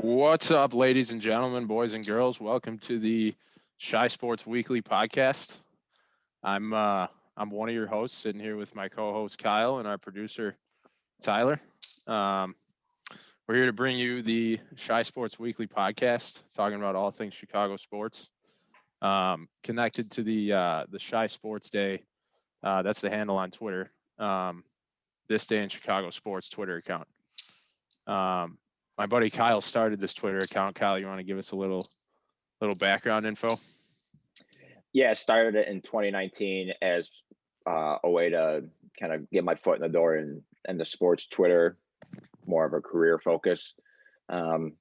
What's up, ladies and gentlemen, boys and girls? Welcome to the Shy Sports Weekly podcast. I'm one of your hosts, sitting here with my co-host Kyle and our producer Tyler. We're here to bring you the Shy Sports Weekly podcast, talking about all things Chicago sports. Connected to the Shy Sports Day. That's the handle on Twitter. This Day in Chicago Sports Twitter account. My buddy Kyle started this Twitter account. Kyle, you want to give us a little background info? Yeah, I started it in 2019 as a way to kind of get my foot in the door and the sports Twitter, more of a career focus, and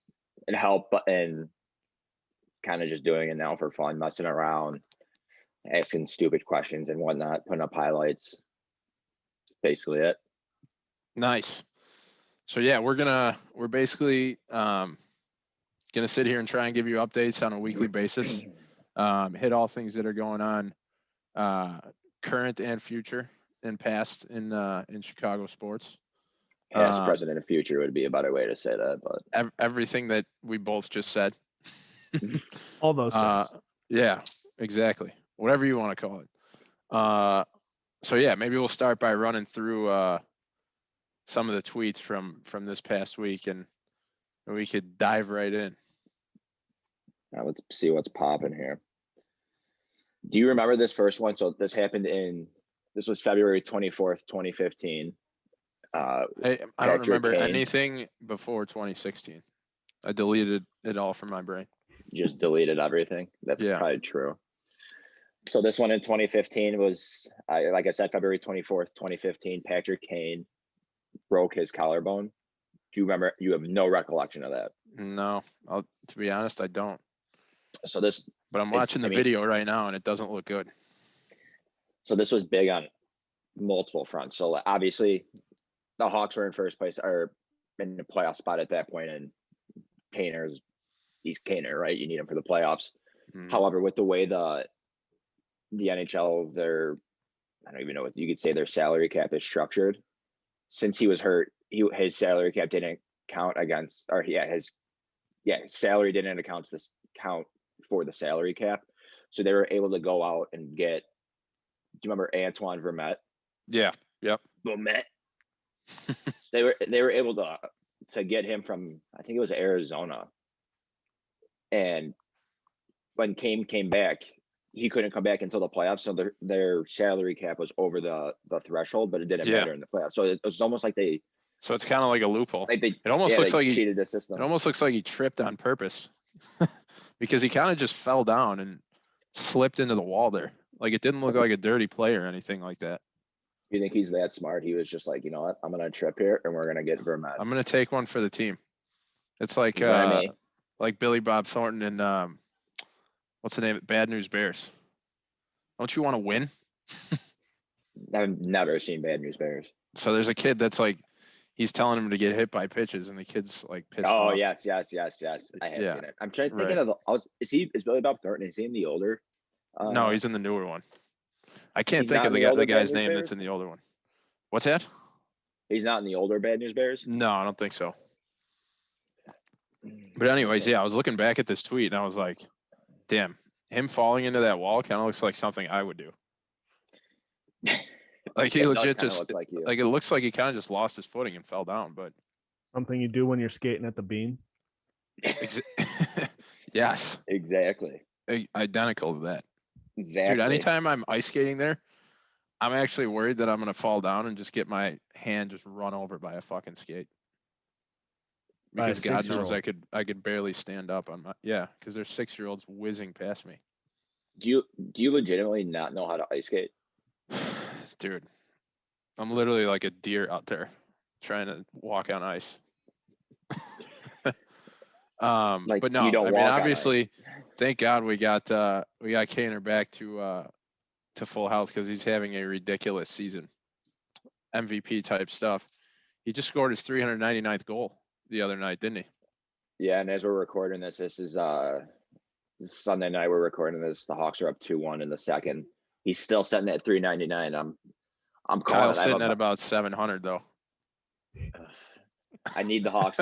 help and kind of just doing it now for fun, messing around, asking stupid questions and whatnot, putting up highlights. That's basically it. Nice. So yeah, we're basically gonna sit here and try and give you updates on a weekly basis. Hit all things that are going on, current and future and past in Chicago sports. Past, present, and future would be a better way to say that, but everything that we both just said. All those things. Yeah, exactly. Whatever you want to call it. So yeah, maybe we'll start by running through some of the tweets from this past week, and we could dive right in. Now let's see what's popping here. Do you remember this first one? So this was February 24th, 2015. I don't remember Kane. anything before 2016. I deleted it all from my brain. You just deleted everything. That's probably true. So this one in 2015 was, like I said, February 24th, 2015, Patrick Kane broke his collarbone. Do you remember? You have no recollection of that? No, to be honest, I don't. So but I'm watching the video right now and it doesn't look good. So this was big on multiple fronts. So obviously the Hawks were in first place or in the playoff spot at that point, and he's Kaner, right? You need him for the playoffs. Mm-hmm. However, with the way the NHL, I don't even know what you could say, their salary cap is structured. Since he was hurt, his salary cap didn't count against, or his salary didn't count for the salary cap. So they were able to go out and get. Do you remember Antoine Vermette? Yeah. Yep. Vermette. They were able to get him from, I think it was Arizona. And when Kane came back, he couldn't come back until the playoffs, so their salary cap was over the threshold, but it didn't matter in the playoffs. So it was almost like they. So it's kind of like a loophole. Like it almost looks like he cheated the system. It almost looks like he tripped on purpose, because he kind of just fell down and slipped into the wall there. Like it didn't look like a dirty play or anything like that. You think he's that smart? He was just like, you know what, I'm gonna trip here and we're gonna get Vermette. I'm gonna take one for the team. It's like like Billy Bob Thornton and what's the name? Bad News Bears. Don't you want to win? I've never seen Bad News Bears. So there's a kid that's like, he's telling him to get hit by pitches, and the kid's like pissed off. Oh yes. I have seen it. I'm trying to think of is Billy Bob Thornton? Is he in the older? No, he's in the newer one. I can't think of the guy's name that's in the older one. What's that? He's not in the older Bad News Bears? No, I don't think so. But anyways, I was looking back at this tweet and I was like, damn, him falling into that wall kind of looks like something I would do. Like he legit just like it looks like he kind of just lost his footing and fell down, but something you do when you're skating at the bean. Yes, exactly. Identical to that. Exactly. Dude, anytime I'm ice skating there, I'm actually worried that I'm going to fall down and just get my hand just run over by a fucking skate. Because God knows I could barely stand up on my, because there's 6-year-olds whizzing past me. Do you legitimately not know how to ice skate? Dude, I'm literally like a deer out there trying to walk on ice. But no, I mean, obviously, thank God we got Kaner back to full health, because he's having a ridiculous season. MVP type stuff. He just scored his 399th goal the other night, didn't he? Yeah, and as we're recording this is Sunday night. We're recording this. The Hawks are up 2-1 in the second. He's still sitting at 399. I'm calling Kyle's sitting at about 700 though. I need the Hawks.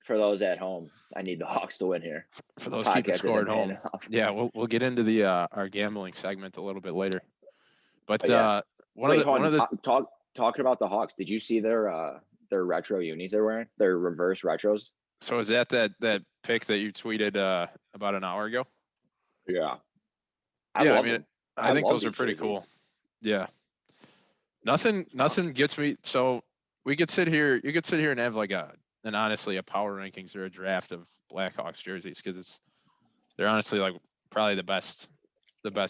for those at home, I need the Hawks to win here. For those keeping score at home. Enough. Yeah, we'll get into the our gambling segment a little bit later. But yeah. one of the talking about the Hawks, did you see their retro unis they're wearing? Their reverse retros? So is that pic that you tweeted about an hour ago? Yeah. I mean, I think those are pretty jerseys. cool. Yeah. Nothing gets me. So you could sit here and have like honestly a power rankings or a draft of Blackhawks jerseys because they're honestly like probably the best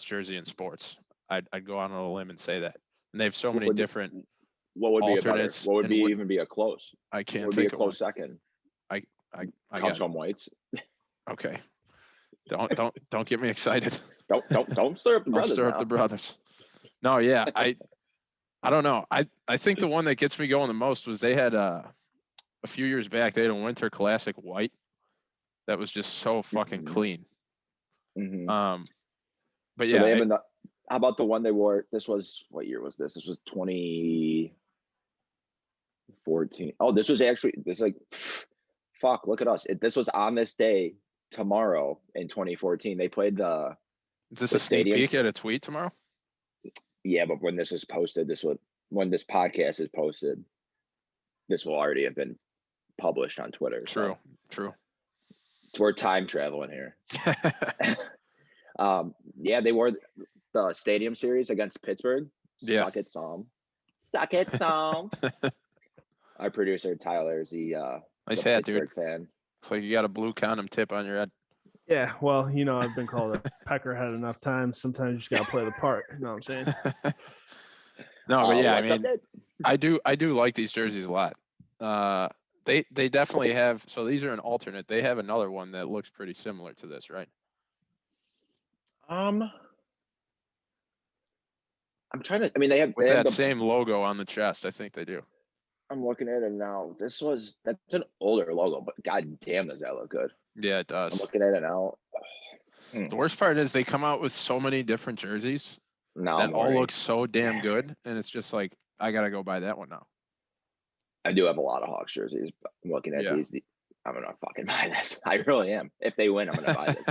jersey in sports. I'd go on a limb and say that. And they have so many different what would alternates. Be a better? What would be even be a close? I can't would think be a of one. close second. I Custom whites. Okay. Don't get me excited. Don't stir up the brothers. Don't stir up the brothers. No, yeah. I don't know. I think the one that gets me going the most was they had a few years back, they had a Winter Classic white that was just so fucking clean. Mm-hmm. But so yeah. How about the one they wore? This was, what year was this? This was 2014. Oh, this is like, fuck, look at us. This was on this day tomorrow in 2014. They played Is this a sneak peek at a tweet tomorrow? Yeah, but when this is posted, when this podcast is posted, this will already have been published on Twitter. True. So we're time traveling here. Yeah, they wore the Stadium Series against Pittsburgh. Yeah. Suck it, Psalm. Suck it, Psalm. Our producer Tyler is nice hat, Pittsburgh dude. fan. It's like you got a blue condom tip on your head. Yeah, well, I've been called a peckerhead enough times. Sometimes you just gotta play the part. You know what I'm saying? No, but yeah, I mean, I do like these jerseys a lot. They definitely have. So these are an alternate. They have another one that looks pretty similar to this, right? I'm trying to. I mean, they have that same logo on the chest. I think they do. I'm looking at it now. That's an older logo, but god damn, does that look good? Yeah, it does. I'm looking at it now. The worst part is they come out with so many different jerseys that all look so damn good, and it's just like I gotta go buy that one now. I do have a lot of Hawks jerseys. But I'm looking at these. I'm gonna fucking buy this. I really am. If they win, I'm gonna buy this.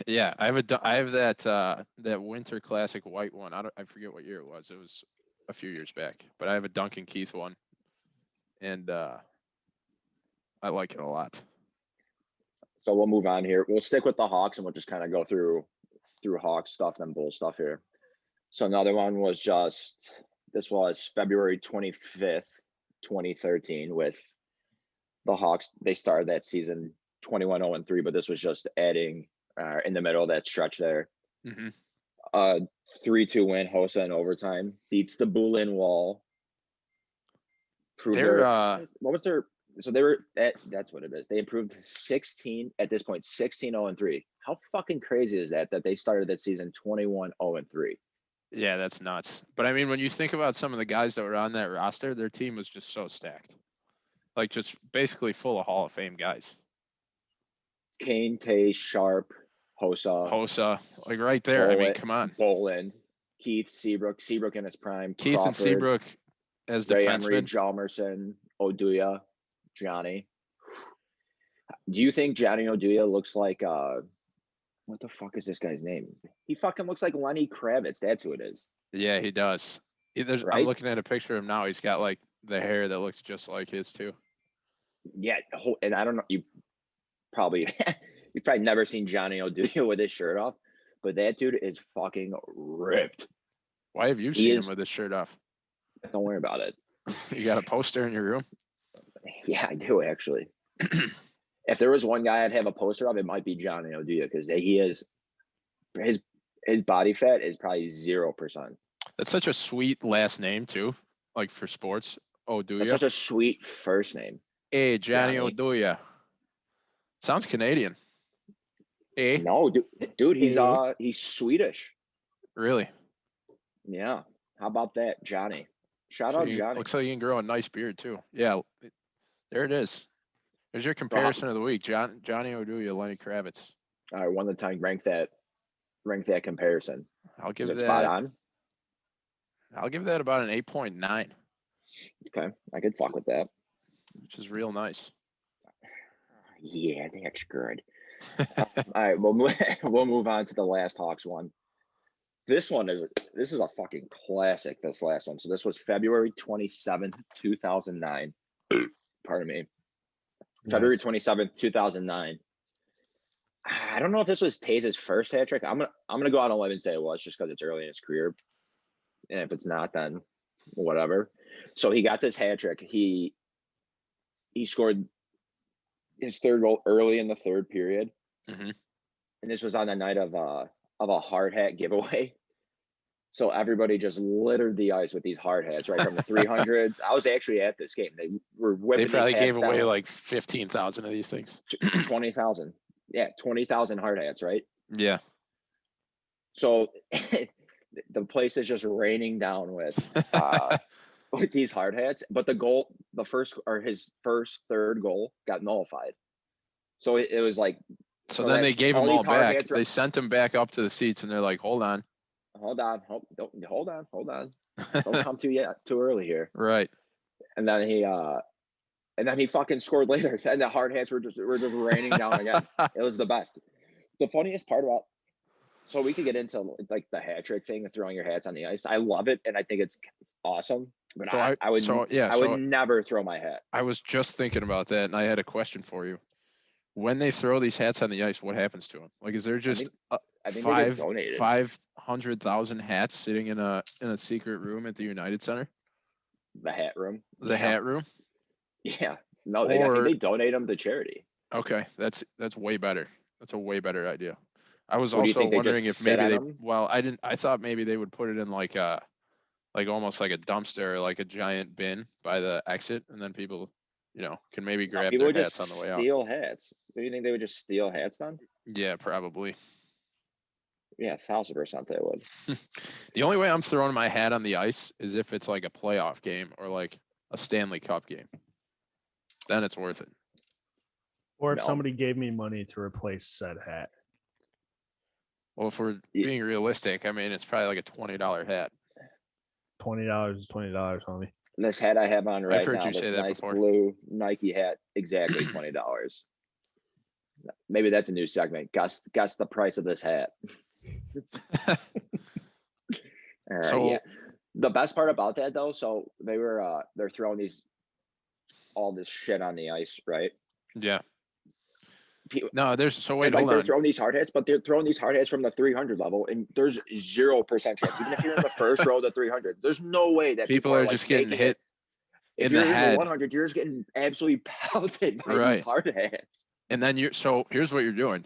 Yeah, I have that Winter Classic white one. I forget what year it was. It was a few years back, but I have a Duncan Keith one, and I like it a lot. So we'll move on here. We'll stick with the Hawks, and we'll just kind of go through Hawks stuff and Bull stuff here. So another one was this was February 25th, 2013, with the Hawks. They started that season 21-0-3, but this was just adding in the middle of that stretch there. Mm-hmm. 3-2 win, Hossa in overtime, beats the Bulin Wall. What was their? So they were that's what it is. They improved 16 at this point, 16-0-3. How fucking crazy is that they started that season 21-0-3? Yeah, that's nuts. But I mean, when you think about some of the guys that were on that roster, their team was just so stacked. Like just basically full of Hall of Fame guys. Kane, Toews, Sharp, Hossa, like right there. Boland, I mean, come on. Boland, Keith, Seabrook in his prime. Keith Crawford, and Seabrook as Ray defensemen. Emery, Hjalmarsson, Oduya, Johnny. Do you think Johnny Oduya looks like what the fuck is this guy's name? He fucking looks like Lenny Kravitz. That's who it is. Yeah, he does. Right? I'm looking at a picture of him now. He's got like the hair that looks just like his too. Yeah, and I don't know. You've probably never seen Johnny Oduya with his shirt off, but that dude is fucking ripped. Why have you seen him with his shirt off? Don't worry about it. You got a poster in your room? Yeah, I do actually. If there was one guy I'd have a poster of, it might be Johnny Oduya, because he is his body fat is probably 0%. That's such a sweet last name too, like for sports. Oduya. That's such a sweet first name. Hey, Johnny Oduya. Sounds Canadian. Hey. No, dude, he's Swedish. Really? Yeah. How about that, Johnny? Shout out Johnny. Looks like you can grow a nice beard too. Yeah, there it is. There's your comparison of the week. Johnny Oduya, Lenny Kravitz. All right, one of the time rank that comparison. I'll give that spot on. I'll give that about an 8.9. Okay, I could fuck with that. Which is real nice. Yeah, that's good. All right, we'll move on to the last Hawks one. This is a fucking classic, this last one. So this was February 27th, 2009. Pardon me. February 27th, 2009. I don't know if this was Toews' first hat trick. I'm gonna go out on a limb and say it was, just because it's early in his career. And if it's not, then whatever. So he got this hat trick. He scored his third goal early in the third period. Mm-hmm. And this was on the night of a hard hat giveaway. So everybody just littered the ice with these hard hats, right from the 300s. I was actually at this game. They were whipping. They probably these hats gave away down. like 15,000 of these things. 20,000. Yeah, 20,000 hard hats, right? Yeah. So the place is just raining down with these hard hats. But his first third goal got nullified. So it was like. So then they gave them all back. They sent them back up to the seats, and they're like, "Hold on, hold on. Don't come too early here." Right. And then he fucking scored later, and the hard hats were just raining down again. It was the best. The funniest part about, so we could get into like the hat trick thing and throwing your hats on the ice. I love it, and I think it's awesome. But I would never throw my hat. I was just thinking about that, and I had a question for you. When they throw these hats on the ice, what happens to them? Like, is there just I think 500,000 hats sitting in a secret room at the United Center? The hat room. Hat room. Yeah. No, I think they donate them to charity. Okay, that's way better. That's a way better idea. I was also wondering if maybe I thought maybe they would put it in like almost like a dumpster or like a giant bin by the exit, and then people, can maybe grab their hats on the way out. Steal hats. Do you think they would just steal hats then? Yeah, probably. Yeah, 1,000% they would. The only way I'm throwing my hat on the ice is if it's like a playoff game or like a Stanley Cup game. Then it's worth it. Or if somebody gave me money to replace said hat. Well, if we're being realistic, I mean, it's probably like a $20 hat. $20 is $20, homie. This hat I have on right now, I've heard you say that nice before. Blue Nike hat, exactly $20. Maybe that's a new segment. Guess the price of this hat. Yeah. The best part about that though, so they're throwing all this shit on the ice, right? Yeah. No, they're throwing these hard hats, but they're throwing these hard hats from the 300 level, and there's 0% chance. Even if you're in the first row of the 300, there's no way that people are just getting hit in the head. 100, you're just getting absolutely pelted by these hard hats. And then so here's what you're doing.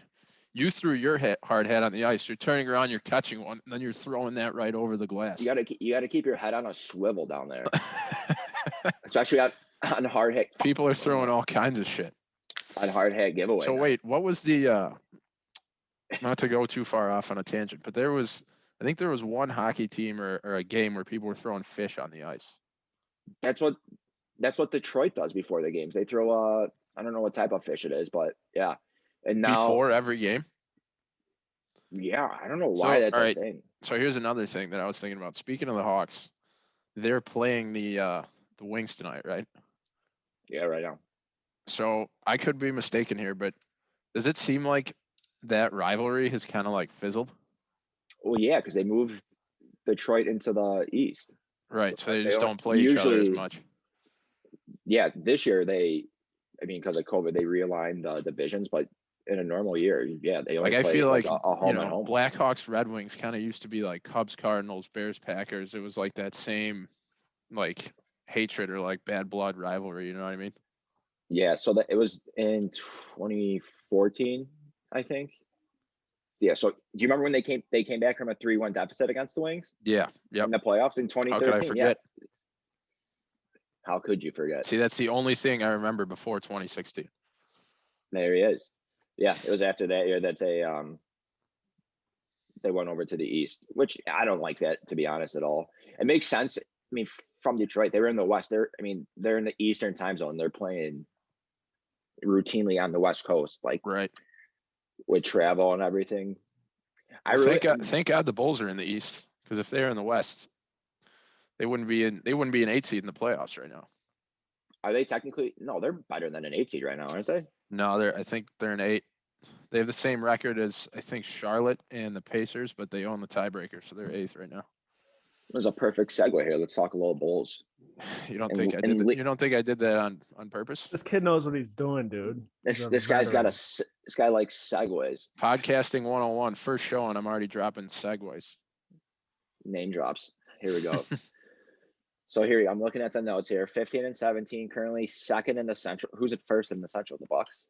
You threw your hard hat on the ice. You're turning around, you're catching one, and then you're throwing that right over the glass. You gotta keep your head on a swivel down there, especially on hard hat. People are throwing all kinds of shit on hard hat giveaway. So wait, what was the? Not to go too far off on a tangent, but I think there was one hockey team or a game where people were throwing fish on the ice. That's what Detroit does before the games. They throw I don't know what type of fish it is, but yeah. And now before every game. Yeah, I don't know why that's a thing. So here's another thing that I was thinking about. Speaking of the Hawks, they're playing the Wings tonight, right? Yeah, right now. So I could be mistaken here, but does it seem like that rivalry has kind of like fizzled? Well, yeah, because they moved Detroit into the East. Right, so they just don't play each other as much. Yeah, this year because of COVID, they realigned the divisions, but in a normal year, yeah, they only play I feel like a home and home. Blackhawks, Red Wings kind of used to be like Cubs, Cardinals, Bears, Packers. It was like that same like hatred or like bad blood rivalry. You know what I mean? Yeah. So it was in 2014, I think. Yeah. So do you remember when they came back from a 3-1 deficit against the Wings? Yeah. Yep. In the playoffs in 2013. How could I forget? Yeah. How could you forget? See, that's the only thing I remember before 2016. There he is. Yeah, it was after that year that they went over to the East, which I don't like that, to be honest, at all. It makes sense. I mean, from Detroit, they were in the West. They're in the Eastern time zone. They're playing routinely on the West Coast, like right, with travel and everything. Thank God the Bulls are in the East, because if they're in the West, they wouldn't be an 8 seed in the playoffs right now. Are they technically? No, they're better than an 8 seed right now, aren't they? No, I think they're an 8. They have the same record as I think Charlotte and the Pacers, but they own the tiebreaker, so they're 8th right now. There's a perfect segue here. Let's talk a little Bulls. You don't think I did that? You don't think I did that on purpose? This kid knows what he's doing, dude. This guy's got this guy likes segues. Podcasting 101, first show, and I'm already dropping segues. Name drops. Here we go. So here I'm looking at the notes here. 15 and 17, currently second in the Central. Who's at first in the Central? The Bucks.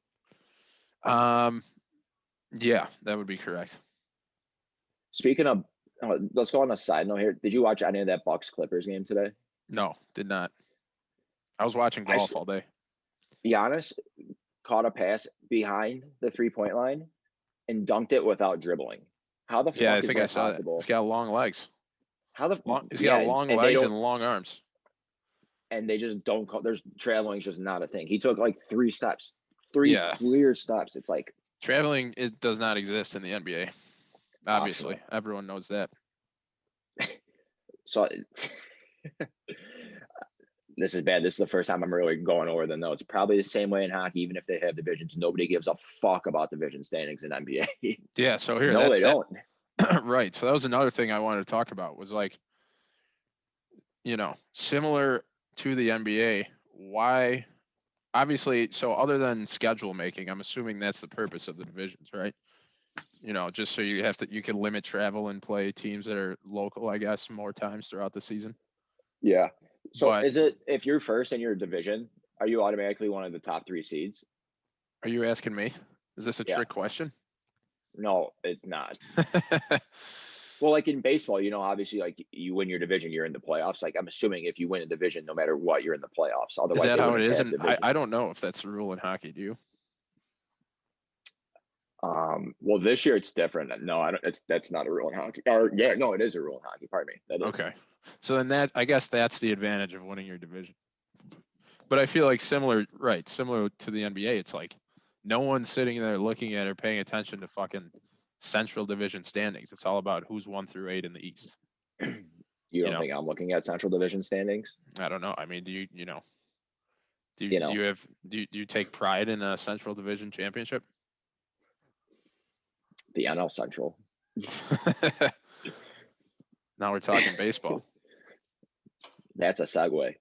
Yeah, that would be correct. Speaking of, let's go on a side note here. Did you watch any of that Bucks Clippers game today? No, did not. I was watching golf all day. Giannis caught a pass behind the 3-point line and dunked it without dribbling. How the fuck I is think that I saw possible? that. He's got long legs. How the He's got long legs and long arms. And they just don't call. There's traveling is just not a thing. He took like 3 steps, clear steps. It's like traveling does not exist in the NBA. Obviously, everyone knows that. So this is bad. This is the first time I'm really going over the notes. Probably the same way in hockey, even if they have divisions. Nobody gives a fuck about division standings in NBA. Yeah, so here. No, they don't. Right. So that was another thing I wanted to talk about was like, similar to the NBA, why obviously, so other than schedule making, I'm assuming that's the purpose of the divisions, right? Just so you can limit travel and play teams that are local, I guess, more times throughout the season. Yeah. So is it, if you're first in your division, are you automatically one of the top 3 seeds? Are you asking me? Is this a trick question? No, it's not. Well, like in baseball, obviously, like you win your division, you're in the playoffs. Like I'm assuming if you win a division, no matter what, you're in the playoffs. Otherwise, is that how it is? And I don't know if that's the rule in hockey. Do you? Well, this year it's different. No, I don't. That's not a rule in hockey. Or no, it is a rule in hockey. Pardon me. Okay. So then I guess that's the advantage of winning your division. But I feel like similar to the NBA, it's like no one's sitting there looking at or paying attention to fucking Central Division standings. It's all about who's 1 through 8 in the East. You don't think I'm looking at Central Division standings? I don't know. I mean, do you take pride in a Central Division championship? The NL Central. Now we're talking baseball. That's a segue.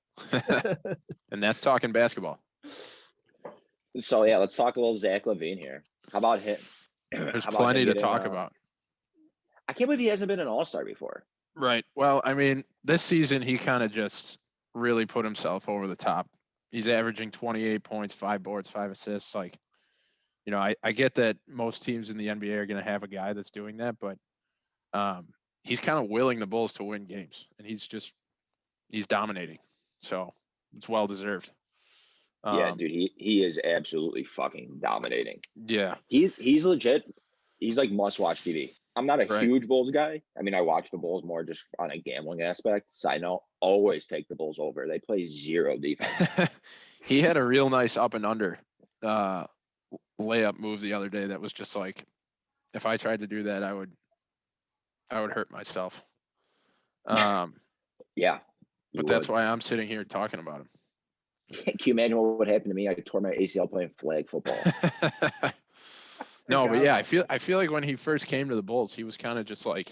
And that's talking basketball. So yeah, let's talk a little Zach Levine here. How about him? There's plenty to talk about. I can't believe he hasn't been an all-star before. Right. Well, I mean, this season he kind of just really put himself over the top. He's averaging 28 points, 5 boards, 5 assists. Like, I get that most teams in the NBA are going to have a guy that's doing that, but he's kind of willing the Bulls to win games, and he's dominating. So it's well deserved. Yeah, dude, he is absolutely fucking dominating. Yeah, he's legit. He's like must watch TV. I'm not a huge Bulls guy. I mean, I watch the Bulls more just on a gambling aspect. Side note, always take the Bulls over. They play 0 defense. He had a real nice up and under layup move the other day that was just like, if I tried to do that, I would hurt myself. Yeah. But that's why I'm sitting here talking about him. Can you imagine what would happen to me? I tore my ACL playing flag football. No, but yeah, I feel like when he first came to the Bulls, he was kind of just like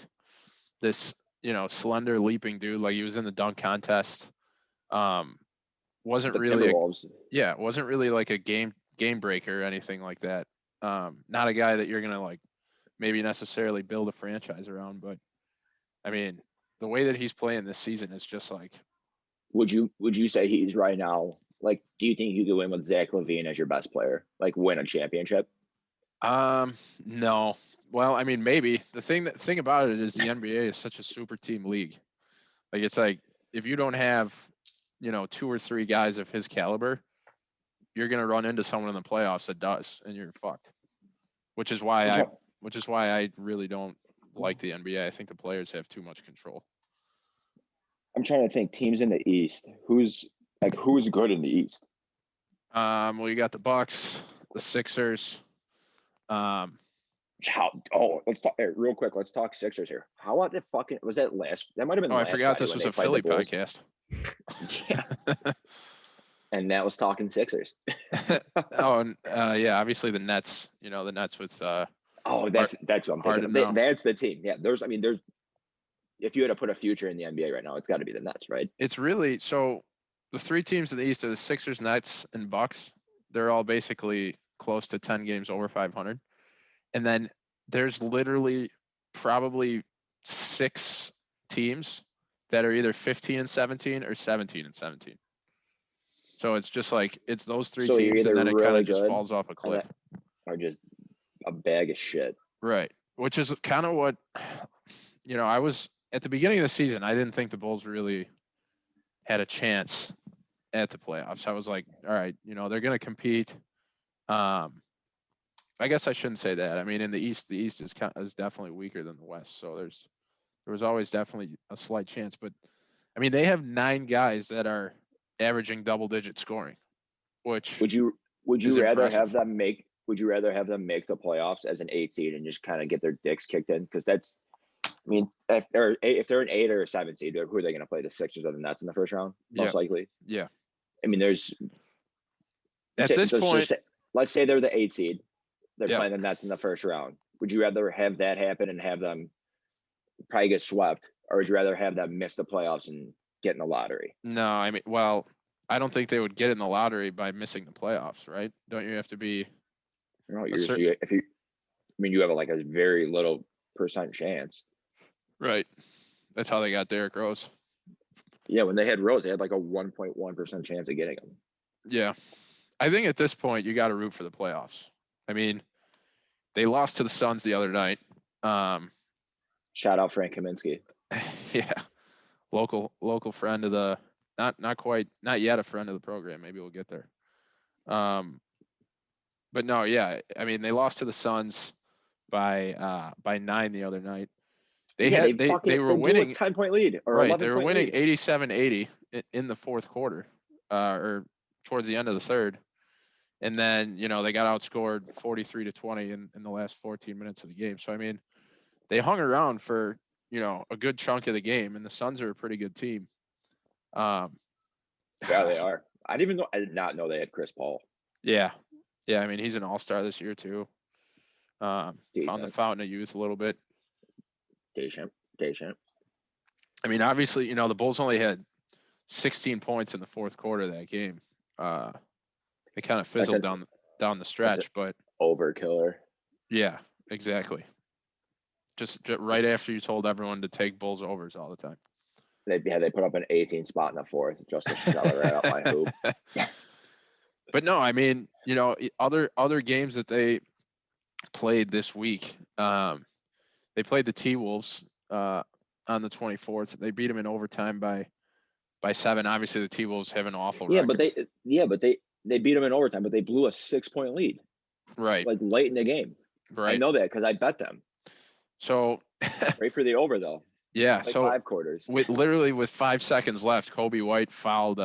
this, slender leaping dude. Like he was in the dunk contest. Wasn't really like a game breaker or anything like that. Not a guy that you're gonna like maybe necessarily build a franchise around, but I mean, the way that he's playing this season is just like. Would you say he's right now? Like, do you think you could win with Zach Levine as your best player? Like, win a championship? No. Well, I mean, maybe. The thing about it is the NBA is such a super team league. Like, it's like if you don't have, 2 or 3 guys of his caliber, you're gonna run into someone in the playoffs that does, and you're fucked. Which is why I really don't like the NBA. I think the players have too much control. I'm trying to think teams in the East. Who's good in the East? Well, you got the Bucks, the Sixers. Let's talk real quick. Let's talk Sixers here. How about the fucking was that last? That might have been. Oh, I forgot this was a Philly podcast. Yeah. And that was talking Sixers. Oh, and yeah, obviously the Nets. The Nets with that's what I'm thinking of. That's the team. Yeah, there's. If you had to put a future in the NBA right now, it's got to be the Nets, right? It's really so. The three teams in the East are the Sixers, Nets, and Bucks. They're all basically close to 10 games over 500. And then there's literally probably 6 teams that are either 15-17 or 17-17. So it's just like it's those 3 teams, and then it kind of just falls off a cliff. Or just a bag of shit. Right. Which is kind of what I was at the beginning of the season. I didn't think the Bulls really had a chance at the playoffs. I was like, all right, they're going to compete. I guess I shouldn't say that. I mean, in the East is definitely weaker than the West. So there was always definitely a slight chance. But I mean, they have 9 guys that are averaging double-digit scoring. Which would you rather impressive. have them make? Would you rather have them make the playoffs as an 8 seed and just kind of get their dicks kicked in? Because that's, if they're an 8 or a 7 seed, who are they going to play? The Sixers or the Nets in the first round, most likely. Yeah. I mean, there's at this point. Let's say they're the 8 seed. They're playing the Nets in the first round. Would you rather have that happen and have them probably get swept, or would you rather have them miss the playoffs and get in the lottery? No, I mean, well, I don't think they would get in the lottery by missing the playoffs, right? Don't you have to be? No, you have like a very little % chance. Right. That's how they got Derrick Rose. Yeah, when they had Rose, they had like a 1.1% chance of getting him. Yeah. I think at this point, you got to root for the playoffs. I mean, they lost to the Suns the other night. Shout out Frank Kaminsky. Yeah. Local friend of the not yet a friend of the program. Maybe we'll get there. But no, yeah. I mean, they lost to the Suns by 9 the other night. They were winning a 10-point lead, or right. They were winning lead. 87-80 in the fourth quarter, or towards the end of the third. And then, they got outscored 43-20 in the last 14 minutes of the game. So, I mean, they hung around for, a good chunk of the game, and the Suns are a pretty good team. Yeah, they are. I did not know they had Chris Paul. Yeah. Yeah. I mean, he's an all-star this year too. Found the fountain of youth a little bit. Decent. I mean, obviously, the Bulls only had 16 points in the fourth quarter of that game. They kind of fizzled down the stretch, but overkiller. Yeah, exactly. Just right after you told everyone to take Bulls overs all the time. They put up an 18 spot in the fourth just to shut it right up my hoop. But no, I mean, other games that they played this week. They played the T-Wolves on the 24th. They beat them in overtime by 7. Obviously, the T-Wolves have an awful record. But they beat them in overtime, but they blew a 6-point lead. Right. Like late in the game. Right. I know that because I bet them. So right for the over though. Yeah. Like so 5 quarters. With 5 seconds left, Kobe White fouled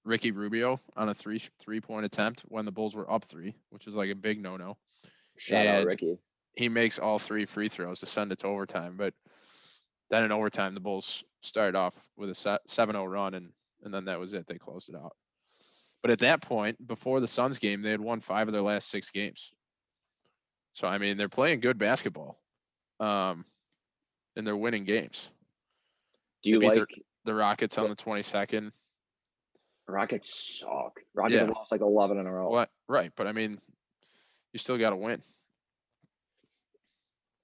Ricky Rubio on a three-point attempt when the Bulls were up 3, which is like a big no-no. Shout out Ricky. He makes all 3 free throws to send it to overtime. But then in overtime, the Bulls started off with a 7-0 run, and then that was it. They closed it out. But at that point, before the Suns game, they had won 5 of their last 6 games. So, I mean, they're playing good basketball, and they're winning games. Do you like the Rockets on the 22nd? Rockets suck. Rockets have lost like 11 in a row. What? Right, but I mean, you still got to win.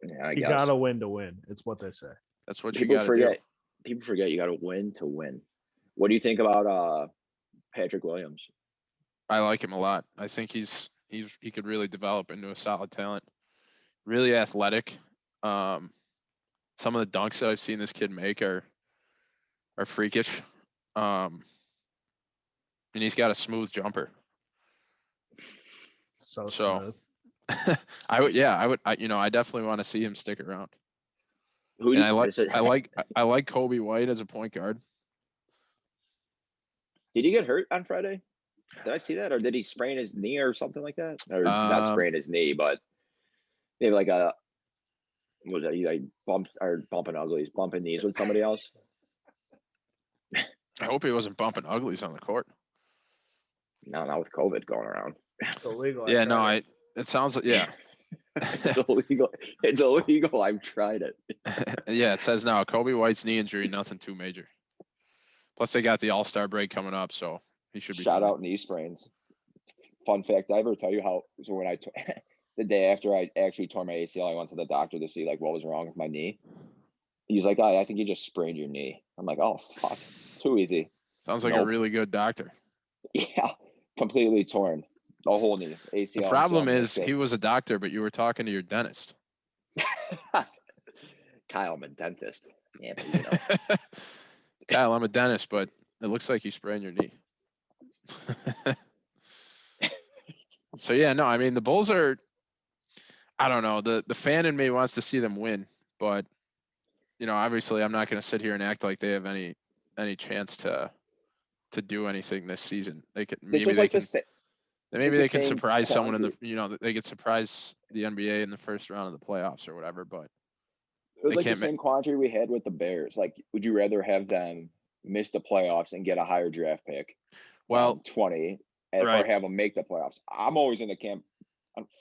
Yeah, you got to win to win. It's what they say. That's what you got to do. People forget you got to win to win. What do you think about Patrick Williams? I like him a lot. I think he could really develop into a solid talent. Really athletic. Some of the dunks that I've seen this kid make are freakish. And he's got a smooth jumper. So smooth. I definitely want to see him stick around. I like Kobe White as a point guard. Did he get hurt on Friday? Did I see that, or did he sprain his knee or something like that? Or not sprain his knee, but maybe like a was that he like bumping uglies, bumping knees with somebody else? I hope he wasn't bumping uglies on the court. No, not with COVID going around. It's illegal. Yeah, no, tried it. it sounds like, yeah. It's illegal. It's illegal. I've tried it. Yeah, it says now Kobe White's knee injury, nothing too major. Plus, they got the All-Star break coming up, so he should be Shout fine. out knee sprains. Fun fact, did I ever tell you how? So when the day after I actually tore my ACL, I went to the doctor to see like what was wrong with my knee. He's like, "Oh, I think you just sprained your knee." I'm like, "Oh fuck, too easy." Sounds like a Nope. really good doctor. Yeah, completely torn. The whole knee. ACL. The problem MCL, is he was a doctor, but you were talking to your dentist. Kyle, I'm a dentist. Yeah, but, you know. Kyle, I'm a dentist, but it looks like you sprained your knee. So yeah, no, I mean the Bulls are, I don't know, the fan in me wants to see them win, but you know, obviously I'm not going to sit here and act like they have any chance to do anything this season. They could maybe they can maybe they can surprise someone in the, you know, they could surprise the NBA in the first round of the playoffs or whatever, but it was they like the can't same quandary we had with the Bears. Like, would you rather have them miss the playoffs and get a higher draft pick, well, 20, right. or have them make the playoffs? I'm always in the camp.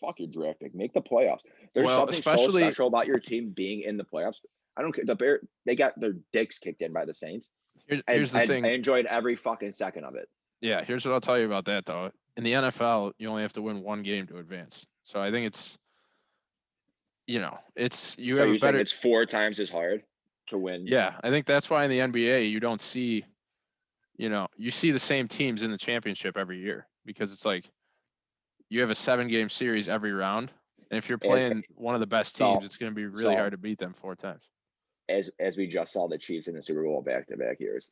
Fuck your draft pick. Make the playoffs. There's Well, something so especially- special about your team being in the playoffs. I don't care. The Bears, they got their dicks kicked in by the Saints. Here's the thing. I enjoyed every fucking second of it. Yeah, here's what I'll tell you about that though. In the NFL, you only have to win one game to advance. So I think it's, you know, it's you So have you're a better. saying it's 4 times as hard to win? Yeah, I think that's why in the NBA you don't see, you know, you see the same teams in the championship every year because it's like you have a 7-game series every round, and if you're playing one of the best teams, it's going to be really hard to beat them 4 times. As we just saw the Chiefs in the Super Bowl back-to-back years.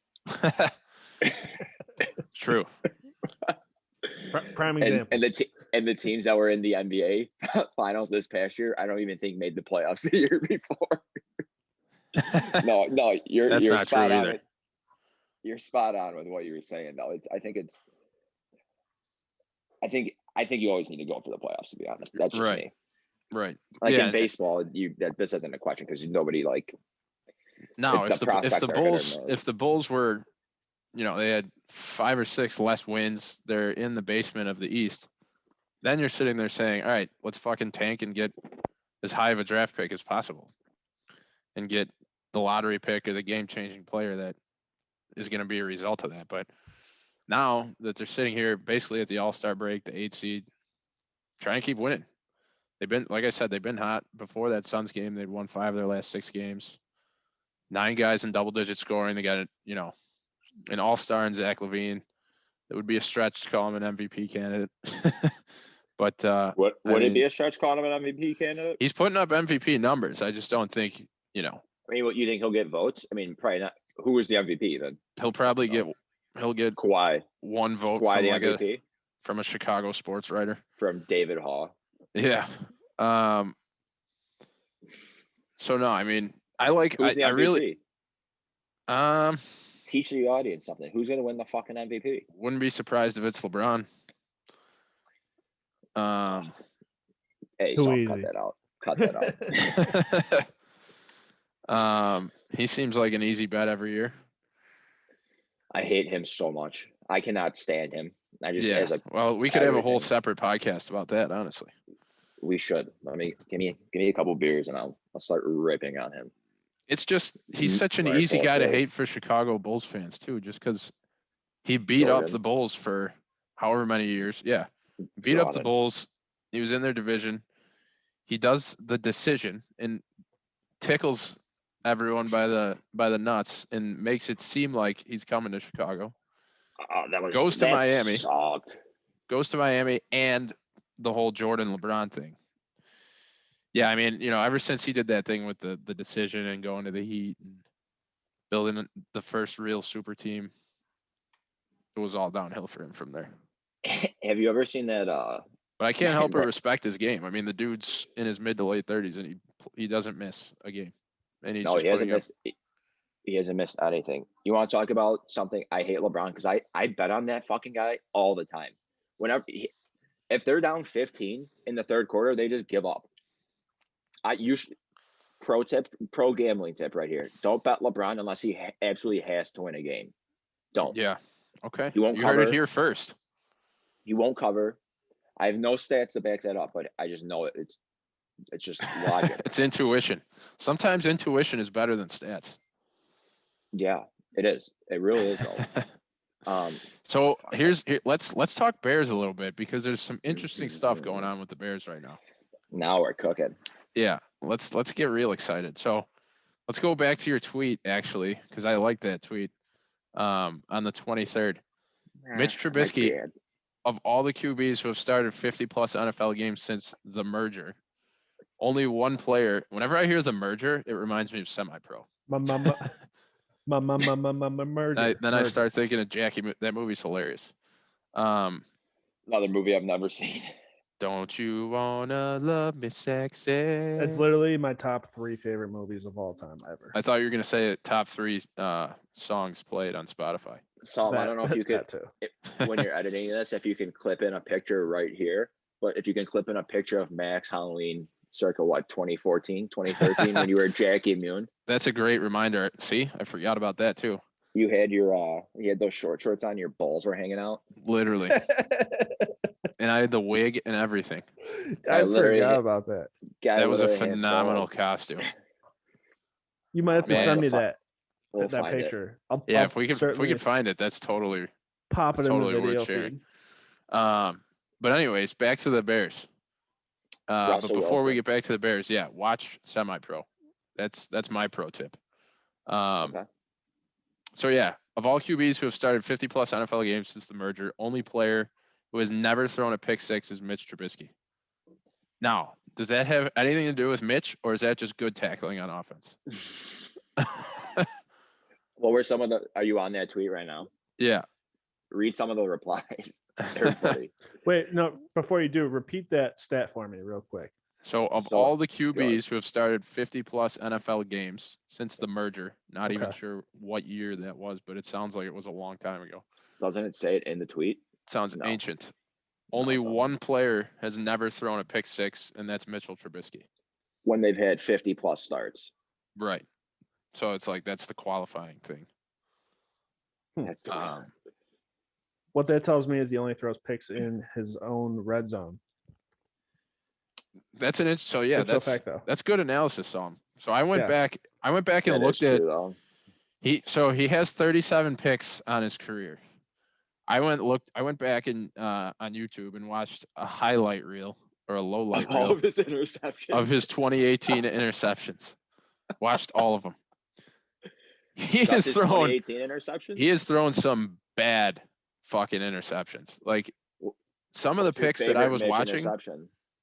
True. Prime example. And the teams that were in the NBA finals this past year, I don't even think made the playoffs the year before. No, you're not spot true on. either. You're spot on with what you were saying, though. I think you always need to go for the playoffs. To be honest, that's just me. Right. Like yeah. in baseball, this isn't a question because nobody like. No, if the the Bulls were, you know, they had 5 or 6 less wins, they're in the basement of the East, then you're sitting there saying, all right, let's fucking tank and get as high of a draft pick as possible and get the lottery pick or the game-changing player that is going to be a result of that. But now that they're sitting here basically at the All-Star break, the 8 seed, trying to keep winning. They've been, like I said, they've been hot. Before that Suns game, they'd won 5 of their last 6 games. 9 guys in double-digit scoring. They got, you know, an all-star in Zach Levine. It would be a stretch to call him an MVP candidate. But would it be a stretch calling him an MVP candidate? He's putting up MVP numbers. I just don't think, you know. I mean, what you think he'll get votes? I mean, probably not. Who is the MVP then? He'll probably get Kawhi. One vote Kawhi from the like MVP? From a Chicago sports writer. From David Haw. Yeah. So no, I mean, Who's the MVP? I really teach the audience something. Who's gonna win the fucking MVP? Wouldn't be surprised if it's LeBron. Hey, so cut that out. Cut that out. He seems like an easy bet every year. I hate him so much. I cannot stand him. Well, we could have a whole separate podcast about that, honestly. We should. Give me a couple beers and I'll start ripping on him. It's just he's such an easy guy to hate for Chicago Bulls fans too, just because he beat up the Bulls for however many years. Yeah, beat up the Bulls. He was in their division. He does the decision and tickles everyone by the nuts and makes it seem like he's coming to Chicago. Goes to Miami. Sucked. Goes to Miami and the whole Jordan LeBron thing. Yeah, I mean, you know, ever since he did that thing with the decision and going to the Heat and building the first real super team, it was all downhill for him from there. Have you ever seen that? But I can't help but respect his game. I mean, the dude's in his mid to late 30s and he doesn't miss a game. And he hasn't missed anything. You want to talk about something? I hate LeBron because I bet on that fucking guy all the time. If they're down 15 in the third quarter, they just give up. Pro gambling tip right here. Don't bet LeBron unless he absolutely has to win a game. Don't. Yeah. Okay. You won't heard it here first. He won't cover. I have no stats to back that up, but I just know it's just logic. It's intuition. Sometimes intuition is better than stats. Yeah, it is. It really is though. So let's talk Bears a little bit because there's some interesting stuff going on with the Bears right now. Now we're cooking. Yeah, let's get real excited. So let's go back to your tweet actually, because I like that tweet on the 23rd. Mitch Trubisky, of all the QBs who have started 50 plus NFL games since the merger, only one player. Whenever I hear the merger, it reminds me of semi-pro. Merger. Then I start thinking of Jackie. That movie's hilarious. Another movie I've never seen. Don't you wanna love me sexy? It's literally my top 3 favorite movies of all time ever. I thought you were gonna say top 3 songs played on Spotify. So I don't know if you could, when you're editing this, if you can clip in a picture right here. But if you can clip in a picture of Max Halloween circa 2014, 2013, when you were Jackie Immune. That's a great reminder. See, I forgot about that too. You had you had those short shorts on, your balls were hanging out. Literally. And I had the wig and everything. I forgot about that. That was a phenomenal costume. You might have to send me that picture. Yeah, if we can find it, that's totally pop it in the video feed. But anyways, back to the Bears. But before we get back to the Bears, watch semi-pro. That's my pro tip. Okay. So yeah, of all QBs who have started 50 plus NFL games since the merger, only player who has never thrown a pick six is Mitch Trubisky. Now, does that have anything to do with Mitch, or is that just good tackling on offense? What were some of the? Are you on that tweet right now? Yeah. Read some of the replies. Everybody. Wait, no. Before you do, repeat that stat for me real quick. So all the QBs who have started 50 plus NFL games since the merger, not even sure what year that was, but it sounds like it was a long time ago. Doesn't it say it in the tweet? Sounds ancient. Only one player has never thrown a pick six, and that's Mitchell Trubisky. When they've had 50 plus starts. Right. So it's like that's the qualifying thing. That's the what that tells me is he only throws picks in his own red zone. That's an so yeah, that's good analysis, Tom. So I went back and looked at he has 37 picks on his career. I went back and on YouTube and watched a highlight reel or a low light reel of his interceptions of his 2018 interceptions. Watched all of them. He has thrown 2018 interceptions. He has thrown some bad fucking interceptions. Like some of the picks that I was watching,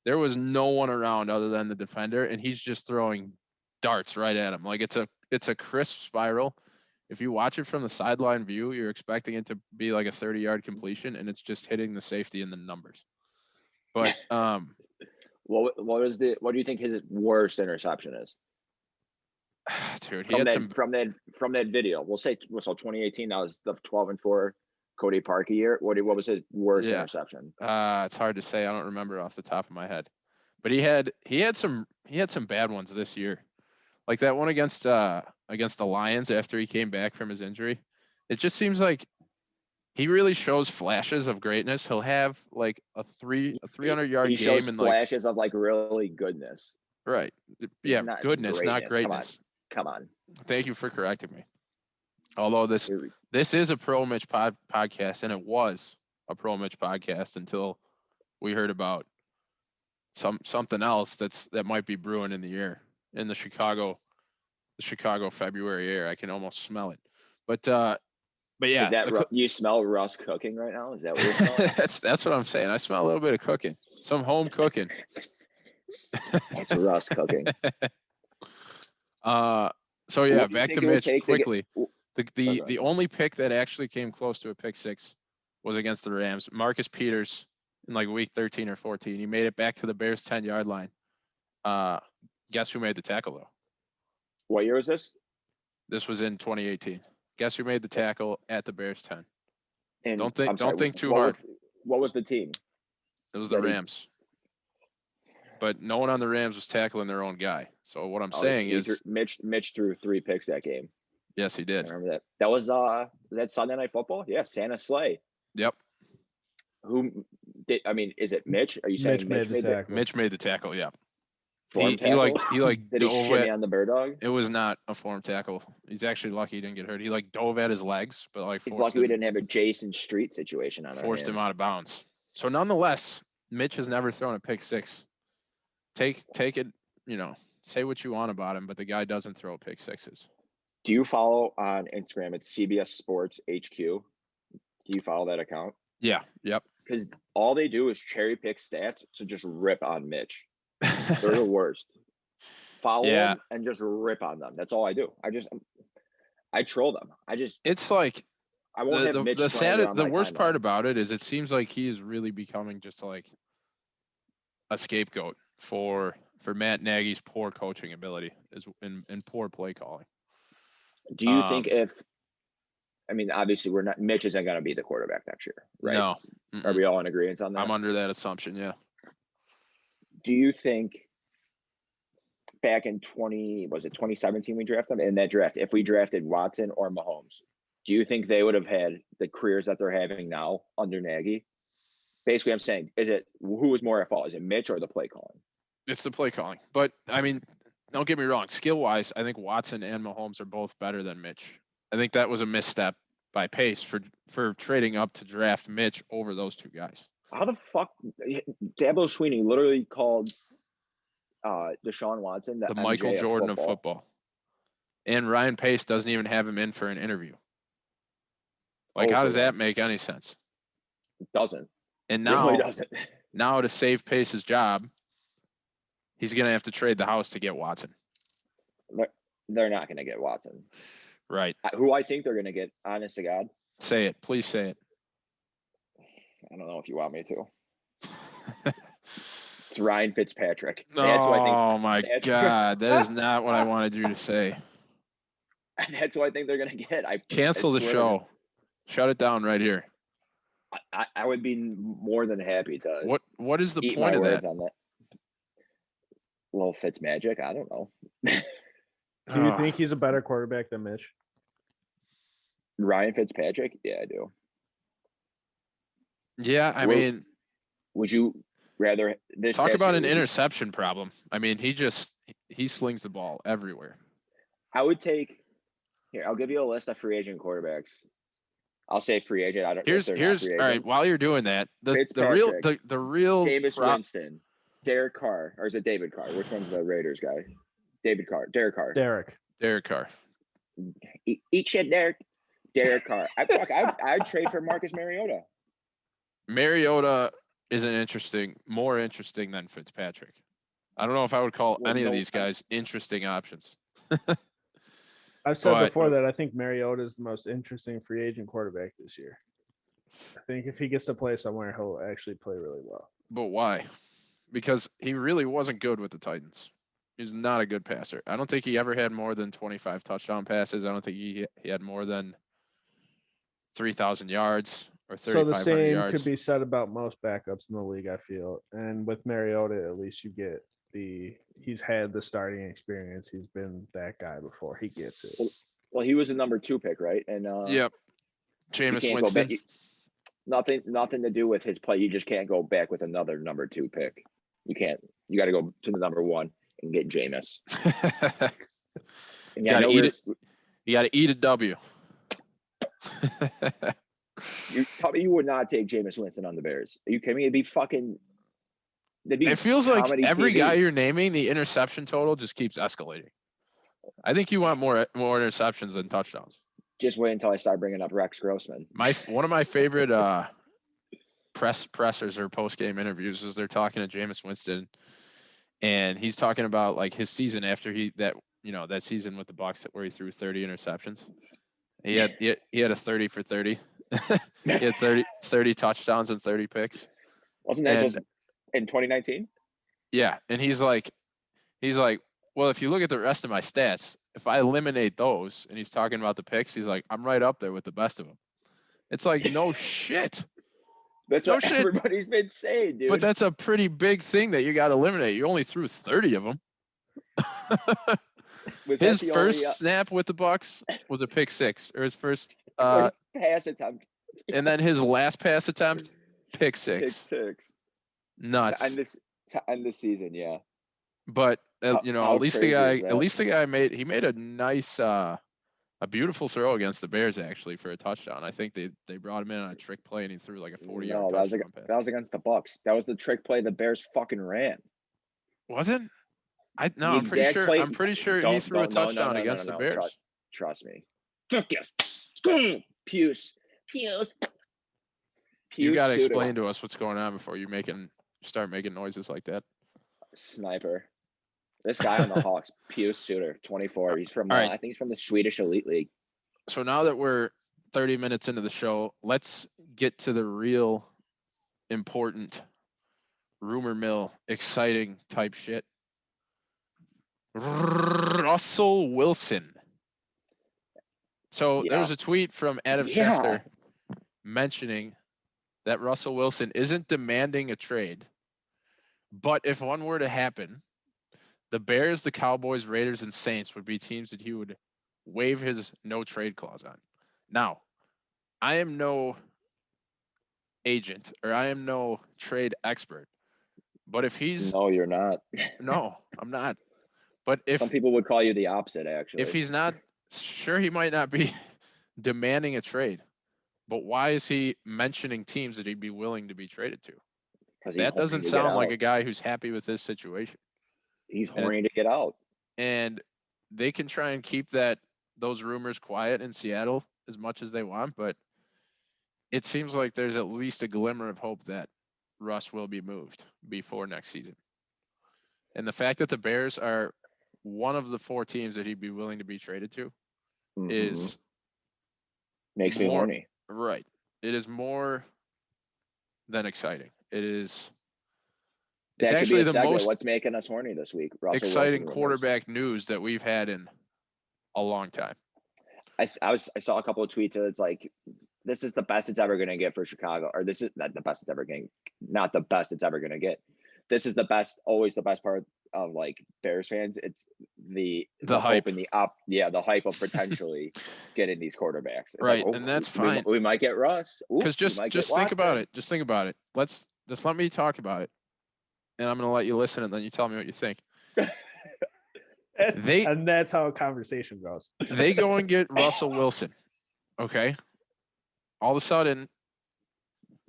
there was no one around other than the defender, and he's just throwing darts right at him. Like it's a crisp spiral. If you watch it from the sideline view, you're expecting it to be like a 30-yard completion, and it's just hitting the safety in the numbers. But what do you think his worst interception is? Dude, from that video. We'll say 2018. That was the 12-4 Cody Parkey year. What was his worst interception? It's hard to say. I don't remember off the top of my head. But he had some bad ones this year. Like that one against the Lions after he came back from his injury. It just seems like he really shows flashes of greatness. He'll have like a 300-yard game shows and flashes of like really goodness. Right. Yeah, goodness, not greatness. Come on. Thank you for correcting me. Although this is a Pro Mitch podcast, and it was a Pro Mitch podcast until we heard about something else that might be brewing in the air in the Chicago February air. I can almost smell it. But yeah, is that you smell Russ cooking right now? Is that what you're smelling? That's what I'm saying. I smell a little bit of cooking, some home cooking. It's Russ cooking. So yeah, back to Mitch quickly. The only pick that actually came close to a pick six was against the Rams. Marcus Peters in like week 13 or 14. He made it back to the Bears 10-yard line. Guess who made the tackle though? What year was this? This was in 2018. Guess who made the tackle at the Bears 10? And don't think too hard. What was the team? It was the Rams. But no one on the Rams was tackling their own guy. So what I'm saying is Mitch threw 3 picks that game. Yes, he did. I remember that. That was that Sunday Night Football? Yeah, Santa Slay. Yep. Who did? I mean, is it Mitch? Are you saying Mitch made the tackle. Mitch made the tackle. Yeah. form He like Did he dove shimmy at, on the bird dog? it was not a form tackle. He's actually lucky he didn't get hurt. He like dove at his legs, but like He's forced lucky we him, didn't have a Jason Street situation on our forced him hands. out of bounds. So nonetheless, Mitch has never thrown a pick six. Take it, say what you want about him, but the guy doesn't throw pick sixes. Do you follow on Instagram? It's CBS Sports HQ. Do you follow that account? Yeah. Yep. Because all they do is cherry pick stats to just rip on Mitch. They're the worst. Follow them and just rip on them. That's all I do. I troll them. It's like I won't have Mitch. The worst part about it is it seems like he is really becoming just like a scapegoat for Matt Nagy's poor coaching ability and poor play calling. Do you think obviously Mitch isn't going to be the quarterback next year, right? No. Are we all in agreement on that? I'm under that assumption, yeah. Do you think back in 2017 we drafted him? In that draft, if we drafted Watson or Mahomes, do you think they would have had the careers that they're having now under Nagy? Basically, I'm saying, who was more at fault? Is it Mitch or the play calling? It's the play calling. But, I mean, don't get me wrong. Skill-wise, I think Watson and Mahomes are both better than Mitch. I think that was a misstep by Pace for trading up to draft Mitch over those two guys. How the fuck Dabo Sweeney literally called Deshaun Watson the Michael Jordan of football. And Ryan Pace doesn't even have him in for an interview. Like, how does that make any sense? It doesn't. And now, really doesn't. Now to save Pace's job, he's going to have to trade the house to get Watson. They're not going to get Watson. Right. Who I think they're going to get, honest to God. Say it. Please say it. I don't know if you want me to. It's Ryan Fitzpatrick. Oh, my God. That is not what I wanted you to say. That's who I think they're going to get. Cancel the show. Shut it down right here. I would be more than happy to. What is the point of that? On that? Little Fitzmagic? I don't know. Do you think he's a better quarterback than Mitch? Ryan Fitzpatrick? Yeah, I do. Yeah, I mean, would you rather talk about an interception problem? I mean, he slings the ball everywhere. I would take I'll give you a list of free agent quarterbacks. I'll say free agent. I don't. Here's all right. While you're doing that, the real Jameis Winston, Derek Carr, or is it David Carr? Which one's the Raiders guy? David Carr, Derek Carr. Derek Carr. Eat shit, Derek Carr. I'd trade for Marcus Mariota. Mariota is more interesting than Fitzpatrick. I don't know if I would call any of these guys interesting options. I've said before that I think Mariota is the most interesting free agent quarterback this year. I think if he gets to play somewhere, he'll actually play really well. But why? Because he really wasn't good with the Titans. He's not a good passer. I don't think he ever had more than 25 touchdown passes. I don't think he had more than 3,000 yards or 3,500 yards. So the same could be said about most backups in the league, I feel. And with Mariota, at least you get he's had the starting experience. He's been that guy before. He gets it. Well, he was a number 2 pick, right? And yep. Jameis Winston. Nothing to do with his play. You just can't go back with another number 2 pick. You can't. You got to go to the number 1 and get Jameis. You got to eat it. You got to eat a W. You tell me you would not take Jameis Winston on the Bears. Are you kidding me? It'd be fucking. It feels like every guy you're naming, the interception total just keeps escalating. I think you want more interceptions than touchdowns. Just wait until I start bringing up Rex Grossman. One of my favorite pressers or post game interviews is they're talking to Jameis Winston, and he's talking about like his season after that season with the Bucs where he threw 30 interceptions. He had a 30 for 30. He had 30 touchdowns and 30 picks. Wasn't that just in 2019? Yeah, and he's like, well, if you look at the rest of my stats, if I eliminate those, and he's talking about the picks, he's like, I'm right up there with the best of them. It's like, no shit. That's what everybody's been saying, dude. But that's a pretty big thing that you got to eliminate. You only threw 30 of them. His first snap with the Bucs was a pick 6, or his first pass attempt. And then his last pass attempt, pick six. Nuts. To end the season, yeah. But How at least crazy is that? the guy made a nice a beautiful throw against the Bears actually for a touchdown. I think they brought him in on a trick play and he threw like a 40-yard No, touchdown pass. that was against the Bucks. That was the trick play the Bears fucking ran. Was it? The I'm pretty exact sure. play- I'm pretty sure he threw a touchdown against the Bears. Trust me. Yes. Puce. You got to shooter. explain to us what's going on before you start making noises like that. Sniper. This guy on the Hawks, Puce shooter, 24. He's from right. I think he's from the Swedish Elite League. So now that we're 30 minutes into the show, let's get to the real important rumor mill, exciting type shit. Russell Wilson. So there was a tweet from Adam Schefter mentioning that Russell Wilson isn't demanding a trade, but if one were to happen, the Bears, the Cowboys, Raiders, and Saints would be teams that he would waive his no trade clause on. Now, I am no agent or I am no trade expert, but if he's No, you're not. No, I'm not. But if some people would call you the opposite, actually. If he's not, sure, he might not be demanding a trade, but why is he mentioning teams that he'd be willing to be traded to? That doesn't sound like a guy who's happy with his situation. He's horny to get out. And they can try and keep those rumors quiet in Seattle as much as they want, but it seems like there's at least a glimmer of hope that Russ will be moved before next season. And the fact that the Bears are one of the 4 teams that he'd be willing to be traded to is makes me horny. Right. It is more than exciting. It's actually the most what's making us horny this week. Russell exciting Wilson quarterback news that we've had in a long time. I saw a couple of tweets. It's like, this is the best it's ever going to get for Chicago, or this is not the best it's ever getting, not the best it's ever going to get. This is the best, always the best part of like Bears fans. It's the hype and the the hype of potentially getting these quarterbacks. It's right, like, and that's fine. We might get Russ. Because just think about it. Just think about it. Let me talk about it, and I'm going to let you listen, and then you tell me what you think. That's how a conversation goes. They go and get Russell Wilson. Okay. All of a sudden,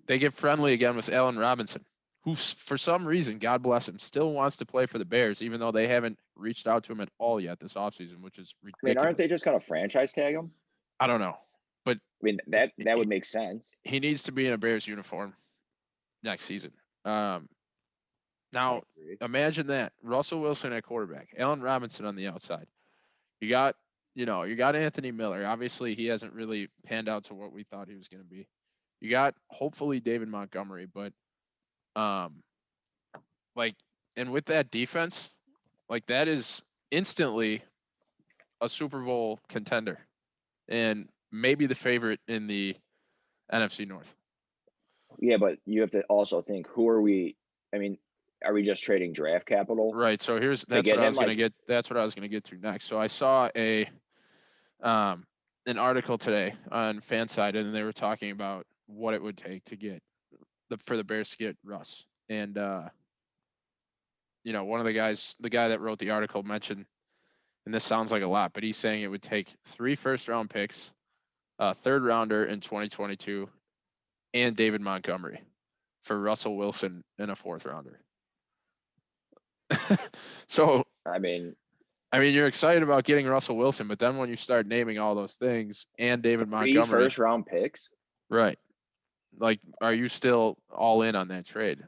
they get friendly again with Allen Robinson, who, for some reason, God bless him, still wants to play for the Bears, even though they haven't reached out to him at all yet this offseason, which is ridiculous. I mean, aren't they just going to franchise tag him? I don't know. But I mean, that would make sense. He needs to be in a Bears uniform next season. Now, imagine that. Russell Wilson at quarterback, Allen Robinson on the outside. You got Anthony Miller. Obviously, he hasn't really panned out to what we thought he was going to be. You got, hopefully, David Montgomery. But, and with that defense, that is instantly a Super Bowl contender and maybe the favorite in the NFC North. Yeah, but you have to also think, who are we? I mean, are we just trading draft capital? Right. So that's what I was going to get. That's what I was going to get to next. So I saw an article today on Fanside, and they were talking about what it would take to get for the Bears to get Russ. And one of the guys, the guy that wrote the article, mentioned, and this sounds like a lot, but he's saying it would take 3 first-round picks, a third-rounder in 2022, and David Montgomery for Russell Wilson and a 4th-rounder. So I mean, you're excited about getting Russell Wilson, but then when you start naming all those things and David Montgomery, 3 first-round picks, right? Are you still all in on that trade?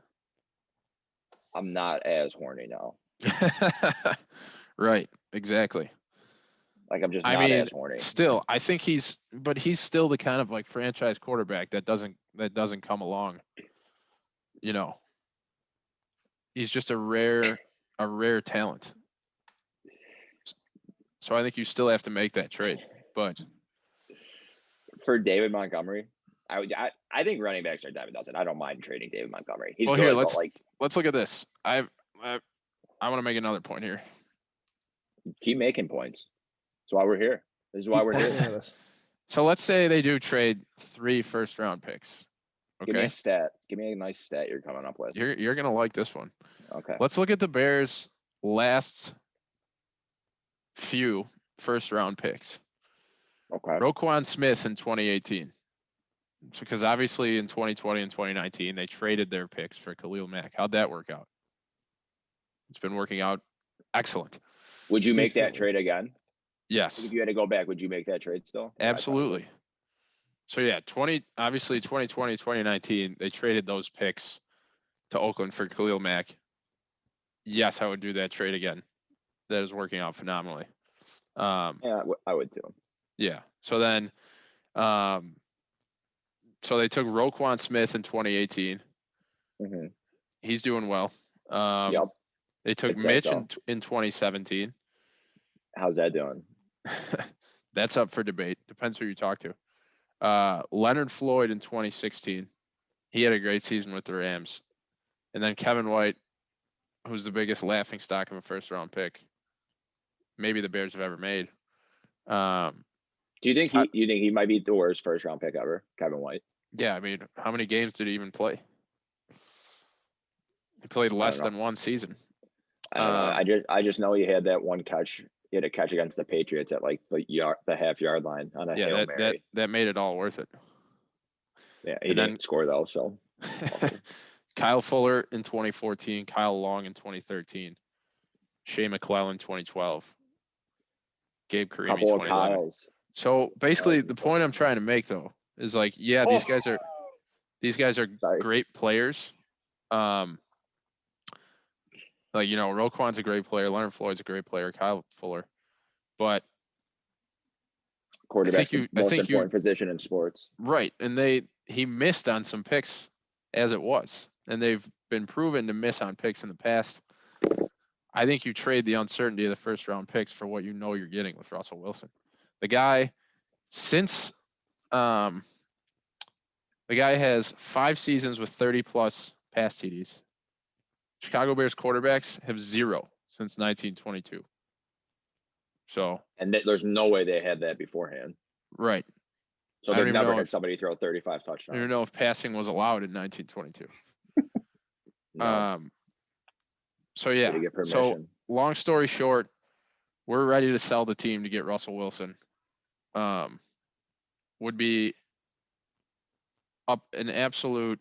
I'm not as horny now. Right, exactly. I'm just not as horny. Still, I think he's still the kind of franchise quarterback that doesn't come along. He's just a rare talent. So I think you still have to make that trade. But for David Montgomery, I think running backs are dime a dozen. I don't mind trading David Montgomery. He's good, here, let's look at this. I want to make another point here. Keep making points. That's why we're here. This is why we're here. So let's say they do trade 3 first-round picks. Give me a Okay. stat. Give me a nice stat you're coming up with. You're gonna like this one. Okay. Let's look at the Bears' last few first round picks. Okay. Roquan Smith in 2018. Because obviously in 2020 and 2019 they traded their picks for Khalil Mack. How'd that work out? It's been working out excellent. Would you make that Recently. trade again? Yes, If you had to go back, would you make that trade still? Yeah, I probably would. absolutely. So yeah, 2020, 2019, they traded those picks to Oakland for Khalil Mack. Yes, I would do that trade again. That is working out phenomenally. Yeah, I would too. Yeah. So then, so they took Roquan Smith in 2018. Mm-hmm. He's doing well. Yep. They took I'd say Mitch so. in 2017. How's that doing? That's up for debate. Depends who you talk to. Leonard Floyd in 2016. He had a great season with the Rams. And then Kevin White, who's the biggest laughing stock of a first round pick maybe the Bears have ever made. Do you think he might be the worst first round pick ever, Kevin White? Yeah, I mean, how many games did he even play? He played less than one season. I don't know. I just know he had that one catch. He had a catch against the Patriots at like the half-yard line on a Hail Mary. That made it all worth it. Yeah, he didn't score though, so. Kyle Fuller in 2014, Kyle Long in 2013, Shea McClellan 2012, Gabe Carimi 2011. So basically, the point I'm trying to make though is like, yeah, these guys are great players. Like, you know, Roquan's a great player, Leonard Floyd's a great player, Kyle Fuller, but quarterback's the most important position in sports. Right, and he missed on some picks as it was, and they've been proven to miss on picks in the past. I think you trade the uncertainty of the first round picks for what you know you're getting with Russell Wilson. The guy, since the guy has 5 seasons with 30 plus pass TDs. Chicago Bears quarterbacks have 0 since 1922. So, and there's no way they had that beforehand. Right. So they've never had somebody throw 35 touchdowns. I don't know if passing was allowed in 1922. No. So yeah. So long story short, we're ready to sell the team to get Russell Wilson. Would be up an absolute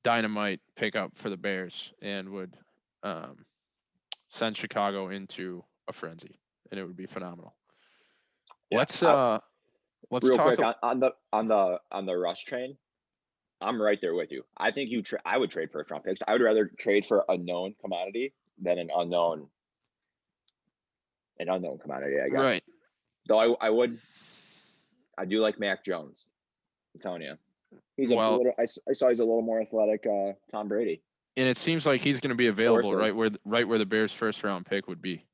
dynamite pickup for the Bears and would send Chicago into a frenzy, and it would be phenomenal. Yeah. Let's talk quick on the Russ train. I'm right there with you. I think I would trade first round picks. I would rather trade for a known commodity than an unknown commodity, I guess. Right. Though I do like Mac Jones. I'm telling you. I saw he's a little more athletic Tom Brady. And it seems like he's going to be available right where the Bears' first round pick would be.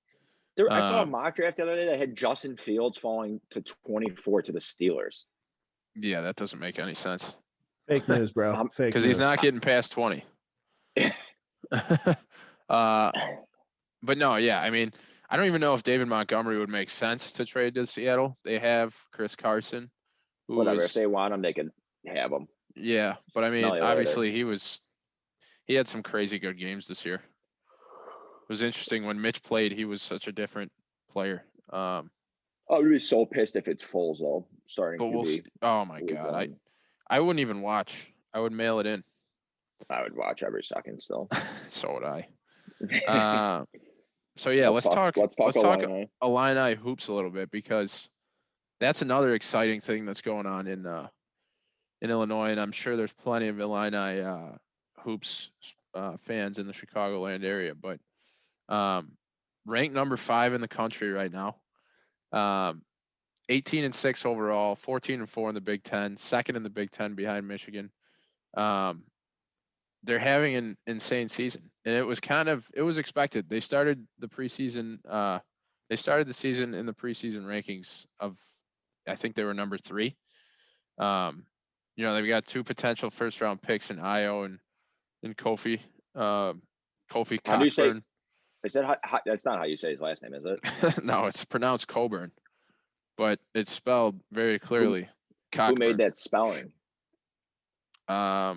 I saw a mock draft the other day that had Justin Fields falling to 24 to the Steelers. Yeah, that doesn't make any sense. Fake news, bro. Because he's not getting past 20. But no, yeah, I mean, I don't even know if David Montgomery would make sense to trade to Seattle. They have Chris Carson. Whatever. If they want him, they can have him. Yeah, but I mean, obviously he had some crazy good games this year. It was interesting when Mitch played, he was such a different player. I would be so pissed if it's Foles though, starting QB. Oh my God. I wouldn't even watch. I would mail it in. I would watch every second still. So would I. So yeah, let's talk Illini Hoops a little bit, because that's another exciting thing that's going on in Illinois, and I'm sure there's plenty of Illini Hoops fans in the Chicagoland area. But ranked number 5 in the country right now, 18-6 overall, 14-4 in the Big Ten, second in the Big Ten behind Michigan. They're having an insane season, and it was expected. They started the season in the preseason rankings of, I think they were number 3. You know, they've got 2 potential first round picks in Io and Kofi. Kofi Cockburn. How do you say? That's not how you say his last name, is it? No, it's pronounced Coburn, but it's spelled very clearly. Who made that spelling? I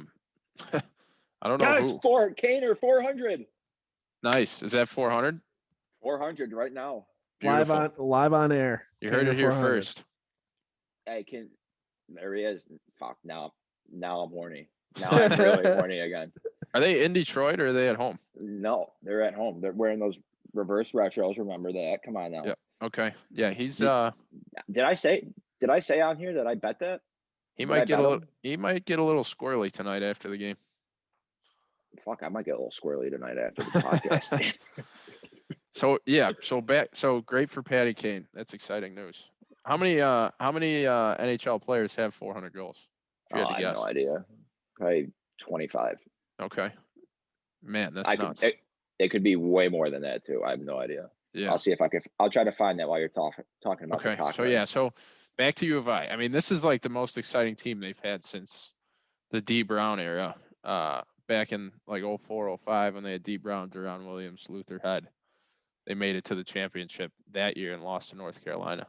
don't know Yes, who. Kane or 400. Nice. Is that 400? 400 right now. Beautiful. Live on air. You heard it here first. I can. There he is. Fuck. Now I'm horny. Now I'm really horny again. Are they in Detroit or are they at home? No, they're at home. They're wearing those reverse retros. Remember that? Come on now. Yeah. Okay. Yeah, he's Did I say on here that I bet that? he Did might I get bet a him? little he might get a little squirrely tonight after the game. Fuck, I might get a little squirrely tonight after the podcast. So great for Patty Kane. That's exciting news. How many NHL players have 400 goals? If you had to I guess. have no idea. Probably 25. Okay. Man, that's nuts. It could be way more than that too. I have no idea. Yeah. I'll see if I can. I'll try to find that while you're talking about Okay. the cock So ring. yeah, so back to U of I. I mean, this is like the most exciting team they've had since the D Brown era. Back in like 04, 05 when they had D Brown, Deron Williams, Luther Head. They made it to the championship that year and lost to North Carolina.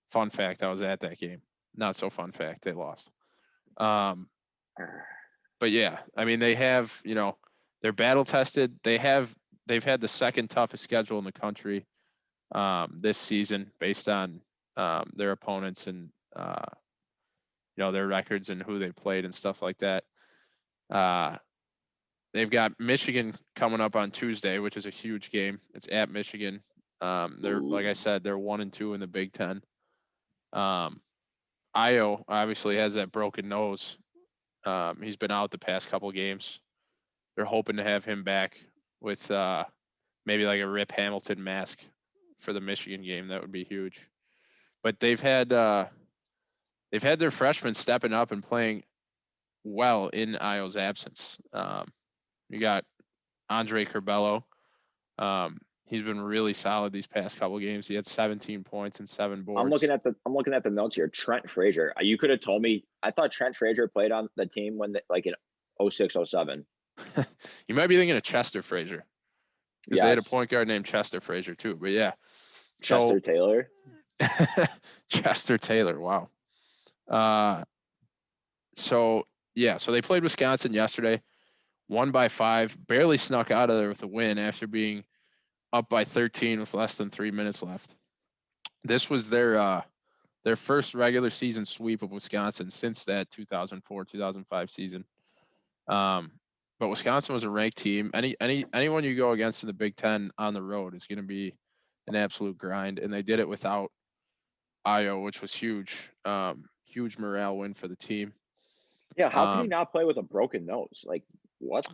Fun fact, I was at that game. Not so fun fact, they lost. But yeah, I mean, they have, they're battle tested. They've had the second toughest schedule in the country this season based on their opponents and their records and who they played and stuff like that. They've got Michigan coming up on Tuesday, which is a huge game. It's at Michigan. They're like I said, they're 1-2 in the Big Ten. Io obviously has that broken nose. He's been out the past couple games. They're hoping to have him back with maybe like a Rip Hamilton mask for the Michigan game. That would be huge. But they've had their freshmen stepping up and playing well in Io's absence. You got Andre Carbello. He's been really solid these past couple games. He had 17 points and 7 boards. I'm looking at the notes here. Trent Frazier. You could have told me. I thought Trent Frazier played on the team when in 06, 07. You might be thinking of Chester Frazier. Because they had a point guard named Chester Frazier too. But yeah. Chester Taylor. Chester Taylor. Wow. So they played Wisconsin yesterday. Won by 5, barely snuck out of there with a win after being up by 13 with less than 3 minutes left. This was their first regular season sweep of Wisconsin since that 2004-2005 season. But Wisconsin was a ranked team. Anyone you go against in the Big Ten on the road is going to be an absolute grind, and they did it without Io, which was huge. Huge morale win for the team. Yeah, how can he not play with a broken nose? Like, what?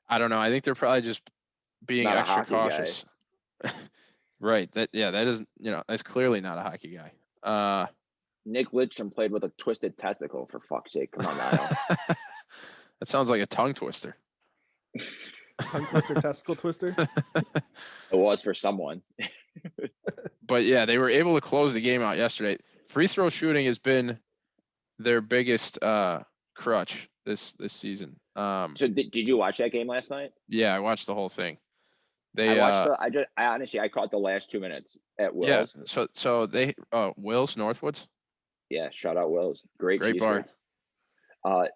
I don't know. I think they're probably just being Not extra cautious. Right. That isn't, that's clearly not a hockey guy. Nick Lidstrom played with a twisted testicle, for fuck's sake. Come on now. That sounds like a tongue twister. Tongue twister, testicle twister. It was for someone. But yeah, they were able to close the game out yesterday. Free throw shooting has been their biggest crutch this season. So did you watch that game last night? Yeah, I watched the whole thing. I honestly caught the last 2 minutes at Will's. Yeah, so they Will's Northwoods. Yeah, shout out Will's. Great bar. I'm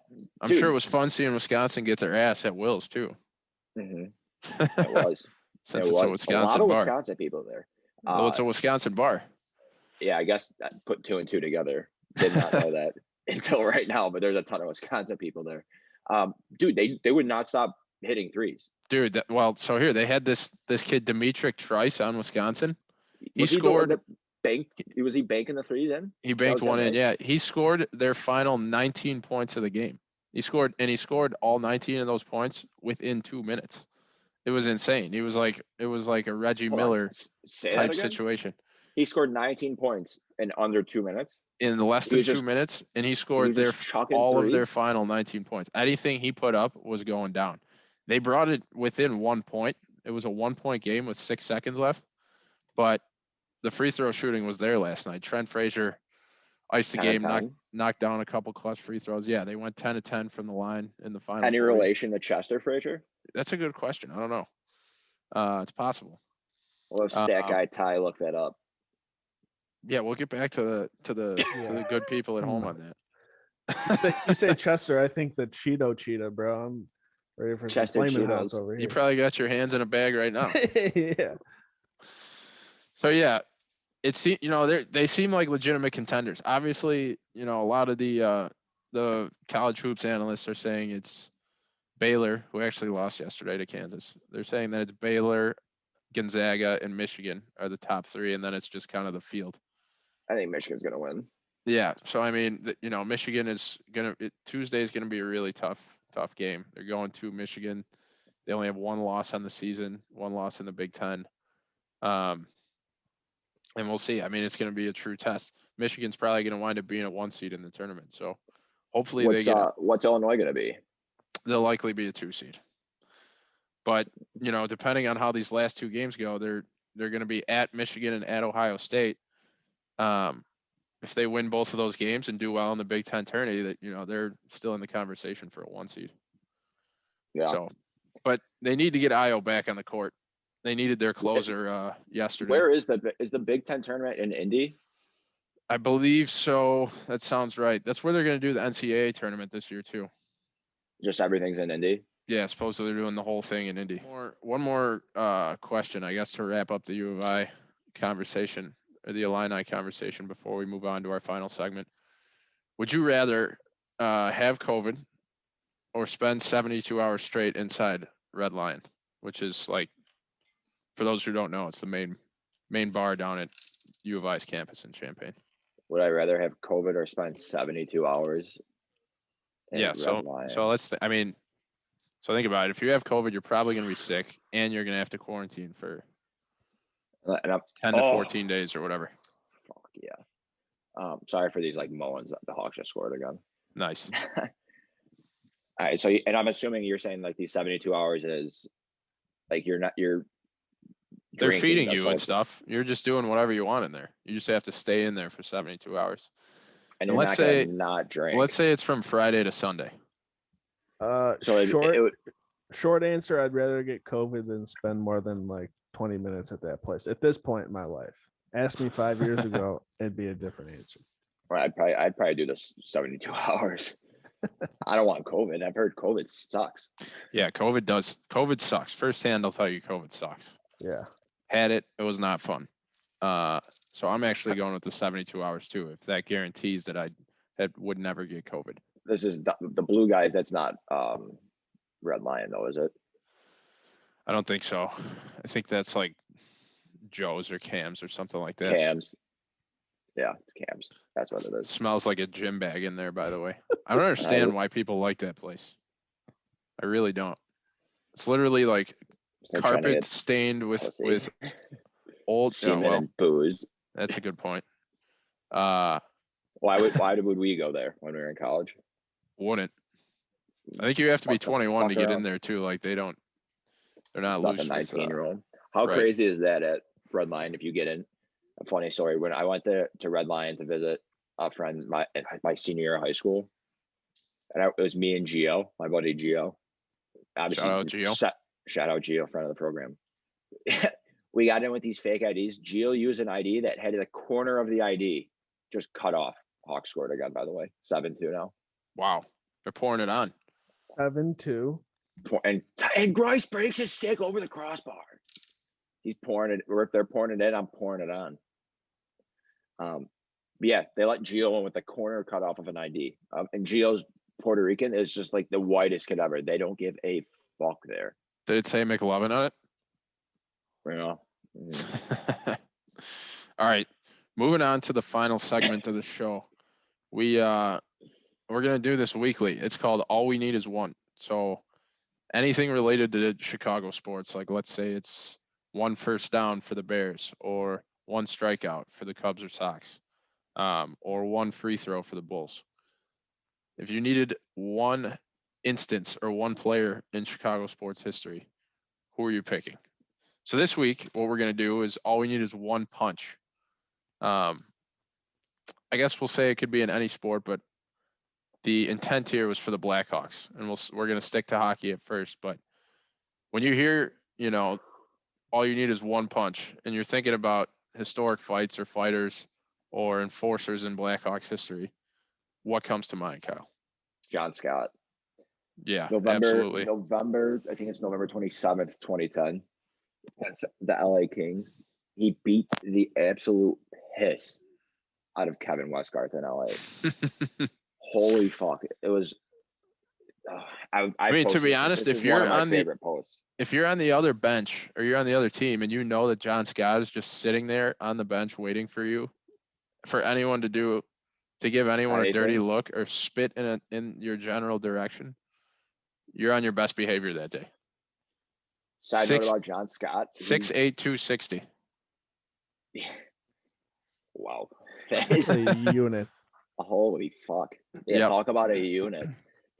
sure it was fun seeing Wisconsin get their ass at Will's too. Mm-hmm. It was. Since it's a Wisconsin bar. Wisconsin people there. Well, it's a Wisconsin bar. Yeah, I guess I put 2 and 2 together. Did not know that until right now, but there's a ton of Wisconsin people there. Dude, they would not stop hitting threes. Dude, so here they had this kid Dimitrik Trice on Wisconsin. He Was scored. Was he banking the threes in? He banked one in. Yeah, he scored their final 19 points of the game. He scored all 19 of those points within 2 minutes. It was insane. It was like a Reggie Miller type situation. He scored 19 points in under 2 minutes. In less than 2 minutes, and he scored all of their final 19 points. Anything he put up was going down. They brought it within 1 point. It was a 1 point game with 6 seconds left, but the free throw shooting was there last night. Trent Frazier iced the game, knocked down a couple clutch free throws. Yeah, they went 10 of 10 from the line in the final. Any relation to Chester Frazier? That's a good question. I don't know. It's possible. Well, if stat guy Ty look that up. Yeah, we'll get back to the good people at home on that. You say Chester, I think the Cheeto Cheetah, bro. I'm ready for some Chester flaming Cheetos. hots over You here. probably got your hands in a bag right now. Yeah. So yeah, they seem like legitimate contenders. Obviously, a lot of the college hoops analysts are saying it's Baylor, who actually lost yesterday to Kansas. They're saying that it's Baylor, Gonzaga, and Michigan are the top three, and then it's just kind of the field. I think Michigan's gonna win. Yeah. So I mean, Michigan is Tuesday is gonna be a really tough game. They're going to Michigan. They only have one loss on the season, one loss in the Big Ten. And we'll see. I mean, it's going to be a true test. Michigan's probably going to wind up being a 1 seed in the tournament. So hopefully what's Illinois gonna be? They'll likely be a 2 seed. But, depending on how these last two games go, they're going to be at Michigan and at Ohio State. If they win both of those games and do well in the Big Ten tourney, that they're still in the conversation for a 1 seed. Yeah. So, but they need to get Io back on the court. They needed their closer yesterday. Where is the Big Ten tournament in Indy? I believe so. That sounds right. That's where they're going to do the NCAA tournament this year too. Just everything's in Indy. Yeah, supposedly they're doing the whole thing in Indy. One more question, I guess, to wrap up the U of I conversation or the Illini conversation before we move on to our final segment. Would you rather have COVID or spend 72 hours straight inside Red Lion, which is like, for those who don't know, it's the main bar down at U of I's campus in Champaign. Would I rather have COVID or spend 72 hours? Yeah. So think about it. If you have COVID, you're probably going to be sick, and you're going to have to quarantine for 10 to 14 days or whatever. Fuck yeah. Sorry for these moans that the Hawks just scored again. Nice. All right. So, and I'm assuming you're saying these 72 hours is they're feeding you and stuff. You're just doing whatever you want in there. You just have to stay in there for 72 hours. And let's say not drink. Let's say it's from Friday to Sunday. Short answer, I'd rather get COVID than spend more than 20 minutes at that place at this point in my life. Ask me 5 years ago, it'd be a different answer. Right, I'd probably do this 72 hours. I don't want COVID. I've heard COVID sucks. Yeah, COVID sucks. Firsthand, I'll tell you, COVID sucks. Yeah. Had it. It was not fun. So I'm actually going with the 72 hours too, if that guarantees that I would never get COVID. This is the Blue Guys. That's not Red Lion, though, is it? I don't think so. I think that's like Joe's or Cam's or something like that. Cam's. Yeah, it's Cam's. That's what it is. It smells like a gym bag in there, by the way. I don't understand why people like that place. I really don't. It's literally like carpet stained with old semen and booze. That's a good point. Why would we go there when we were in college? Wouldn't. I think you have to be 21 to get in there too. Like they're not loose. 19-year-old. How crazy is that at Red Lion if you get in? A funny story. When I went to Red Lion to visit a friend my senior year of high school, and it was me and Gio, my buddy Gio. Obviously, shout out Gio. Shout out Gio, friend of the program. We got in with these fake IDs. Gio used an ID that had the corner of the ID just cut off. Hawks scored again, by the way. 7-2 now. Wow. They're pouring it on. 7-2. And Grice breaks his stick over the crossbar. He's pouring it. Or if they're pouring it in, I'm pouring it on. Yeah, they let Gio in with the corner cut off of an ID. And Gio's Puerto Rican is just like the whitest kid ever. They don't give a fuck there. Did it say McLovin on it? No. All right. Moving on to the final segment of the show. We're gonna do this weekly. It's called All We Need Is One. So anything related to Chicago sports, like let's say it's 1 first down for the Bears, or 1 strikeout for the Cubs or Sox, or 1 free throw for the Bulls. If you needed 1 instance or 1 player in Chicago sports history, who are you picking? So this week, what we're going to do is all we need is 1 punch. I guess we'll say it could be in any sport, but the intent here was for the Blackhawks, and we're going to stick to hockey at first. But when you hear, all you need is 1 punch, and you're thinking about historic fights or fighters or enforcers in Blackhawks history, what comes to mind, Kyle? John Scott. Yeah, November, absolutely. I think it's November 27th, 2010. That's the LA Kings. He beat the absolute piss out of Kevin Westgarth in LA. Holy fuck. It was I mean, to be honest, if you're on favorite posts. if you're on the other bench or you're on the other team and you know that John Scott is just sitting there on the bench waiting for you, for anyone to give anyone a dirty look or spit in your general direction, you're on your best behavior that day. Side note about John Scott. 6'8", 260. Yeah. Wow. That's a unit. Holy fuck. Yeah, Yep. Talk about a unit.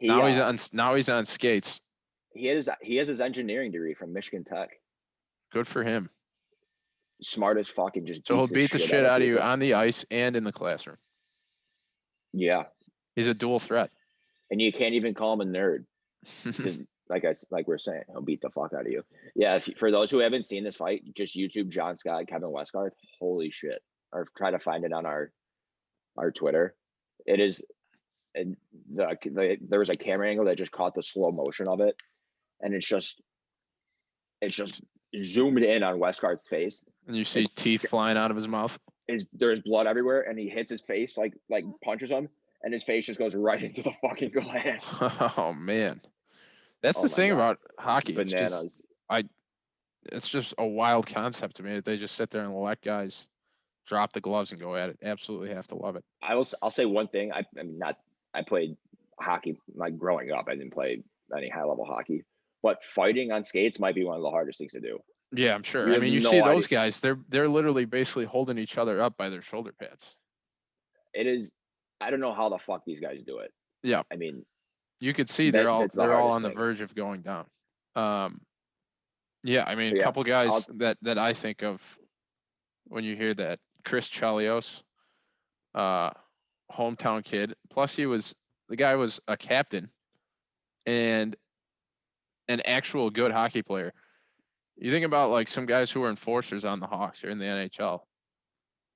Now he's on skates. He has his engineering degree from Michigan Tech. Good for him. Smart as fucking just. So he'll beat the shit out of you on the ice and in the classroom. Yeah. He's a dual threat. And you can't even call him a nerd. Like we're saying, he'll beat the fuck out of you. Yeah, for those who haven't seen this fight, just YouTube John Scott, Kevin Westgarth. Holy shit. Or try to find it on our Twitter. It is there was a camera angle that just caught the slow motion of it. And it's just zoomed in on Westgarth's face. And you see teeth flying out of his mouth. There's blood everywhere, and he hits his face, like punches him, and his face just goes right into the fucking glass. Oh man. That's the thing about hockey. Bananas. It's just a wild concept to me that they just sit there and let guys drop the gloves and go at it. Absolutely have to love it. I'll say one thing. I played hockey like growing up. I didn't play any high level hockey, but fighting on skates might be one of the hardest things to do. Yeah, I'm sure. I mean, you see those guys, they're literally basically holding each other up by their shoulder pads. It is. I don't know how the fuck these guys do it. Yeah. I mean, you could see they're all on the verge of going down. Yeah, I mean, a couple guys that I think of when you hear that. Chris Chelios, hometown kid. Plus the guy was a captain and an actual good hockey player. You think about like some guys who are enforcers on the Hawks or in the NHL.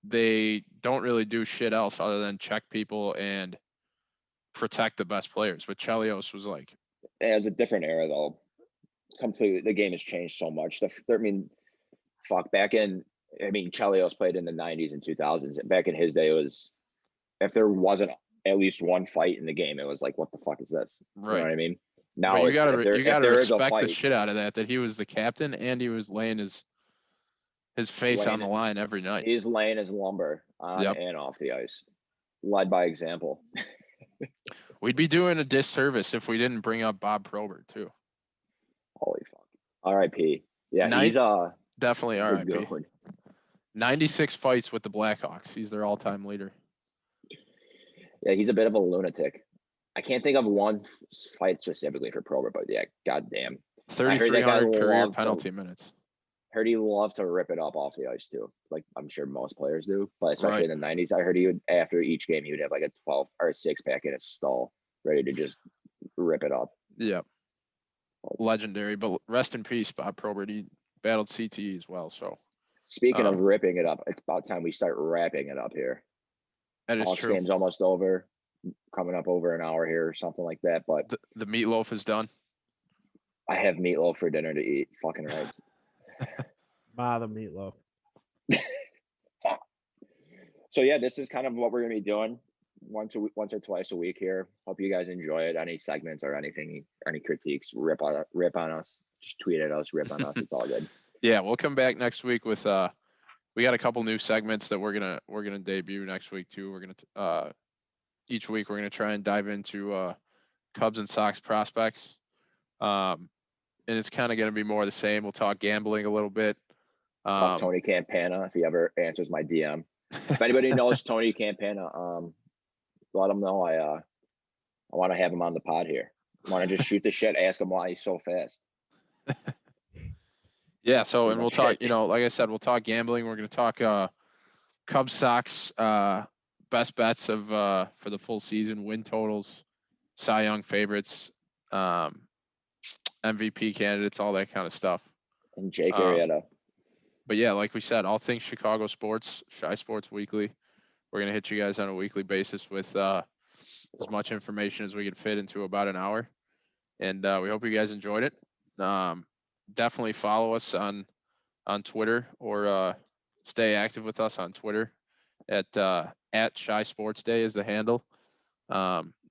They don't really do shit else other than check people and protect the best players. But Chelios was like, it was a different era though. Completely, the game has changed so much. Chelios played in the 90s and 2000s. And back in his day, it was, if there wasn't at least one fight in the game, it was like, what the fuck is this? Right. You know what I mean? Now you gotta respect the shit out of that he was the captain and he was laying his face on the line every night. He's laying his lumber on and off the ice. Led by example. We'd be doing a disservice if we didn't bring up Bob Probert too. Holy fuck. R.I.P. Yeah, he's definitely R.I.P. 96 fights with the Blackhawks. He's their all-time leader. Yeah, he's a bit of a lunatic. I can't think of one fight specifically for Probert, but yeah, goddamn. 3,300 career penalty minutes. Heard he loved to rip it up off the ice too. Like I'm sure most players do, but especially in the 90s, I heard he would, after each game, he would have like a 12 or a 6-pack in his stall, ready to just rip it up. Yep. Legendary, but rest in peace, Bob Probert. He battled CTE as well. So, speaking of ripping it up, it's about time we start wrapping it up here. That is true. Game's almost over, coming up over an hour here or something like that. But the meatloaf is done. I have meatloaf for dinner to eat. Fucking right. The meatloaf. So yeah, this is kind of what we're gonna be doing once or twice a week here. Hope you guys enjoy it. Any segments or anything, any critiques, rip on us. Just tweet at us, rip on us. It's all good. Yeah, we'll come back next week with we got a couple new segments that we're gonna debut next week too. We're gonna each week we're gonna try and dive into Cubs and Sox prospects. And it's kind of going to be more of the same. We'll talk gambling a little bit. Talk Tony Campana if he ever answers my DM. If anybody knows Tony Campana, let him know I want to have him on the pod here. I want to just shoot the shit, ask him why he's so fast. Yeah. So, and we'll talk. Like I said, we'll talk gambling. We're going to talk Cubs, Sox, best bets of for the full season, win totals, Cy Young favorites. MVP candidates, all that kind of stuff. And Jake Arrieta. But yeah, like we said, all things Chicago sports, Shy Sports Weekly. We're going to hit you guys on a weekly basis with as much information as we could fit into about an hour. And we hope you guys enjoyed it. Definitely follow us on Twitter, or stay active with us on Twitter at Shy Sports Day is the handle.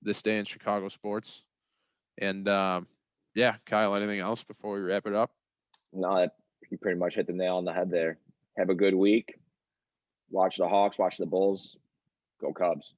This day in Chicago sports. And yeah, Kyle, anything else before we wrap it up? No, you pretty much hit the nail on the head there. Have a good week. Watch the Hawks, watch the Bulls. Go Cubs.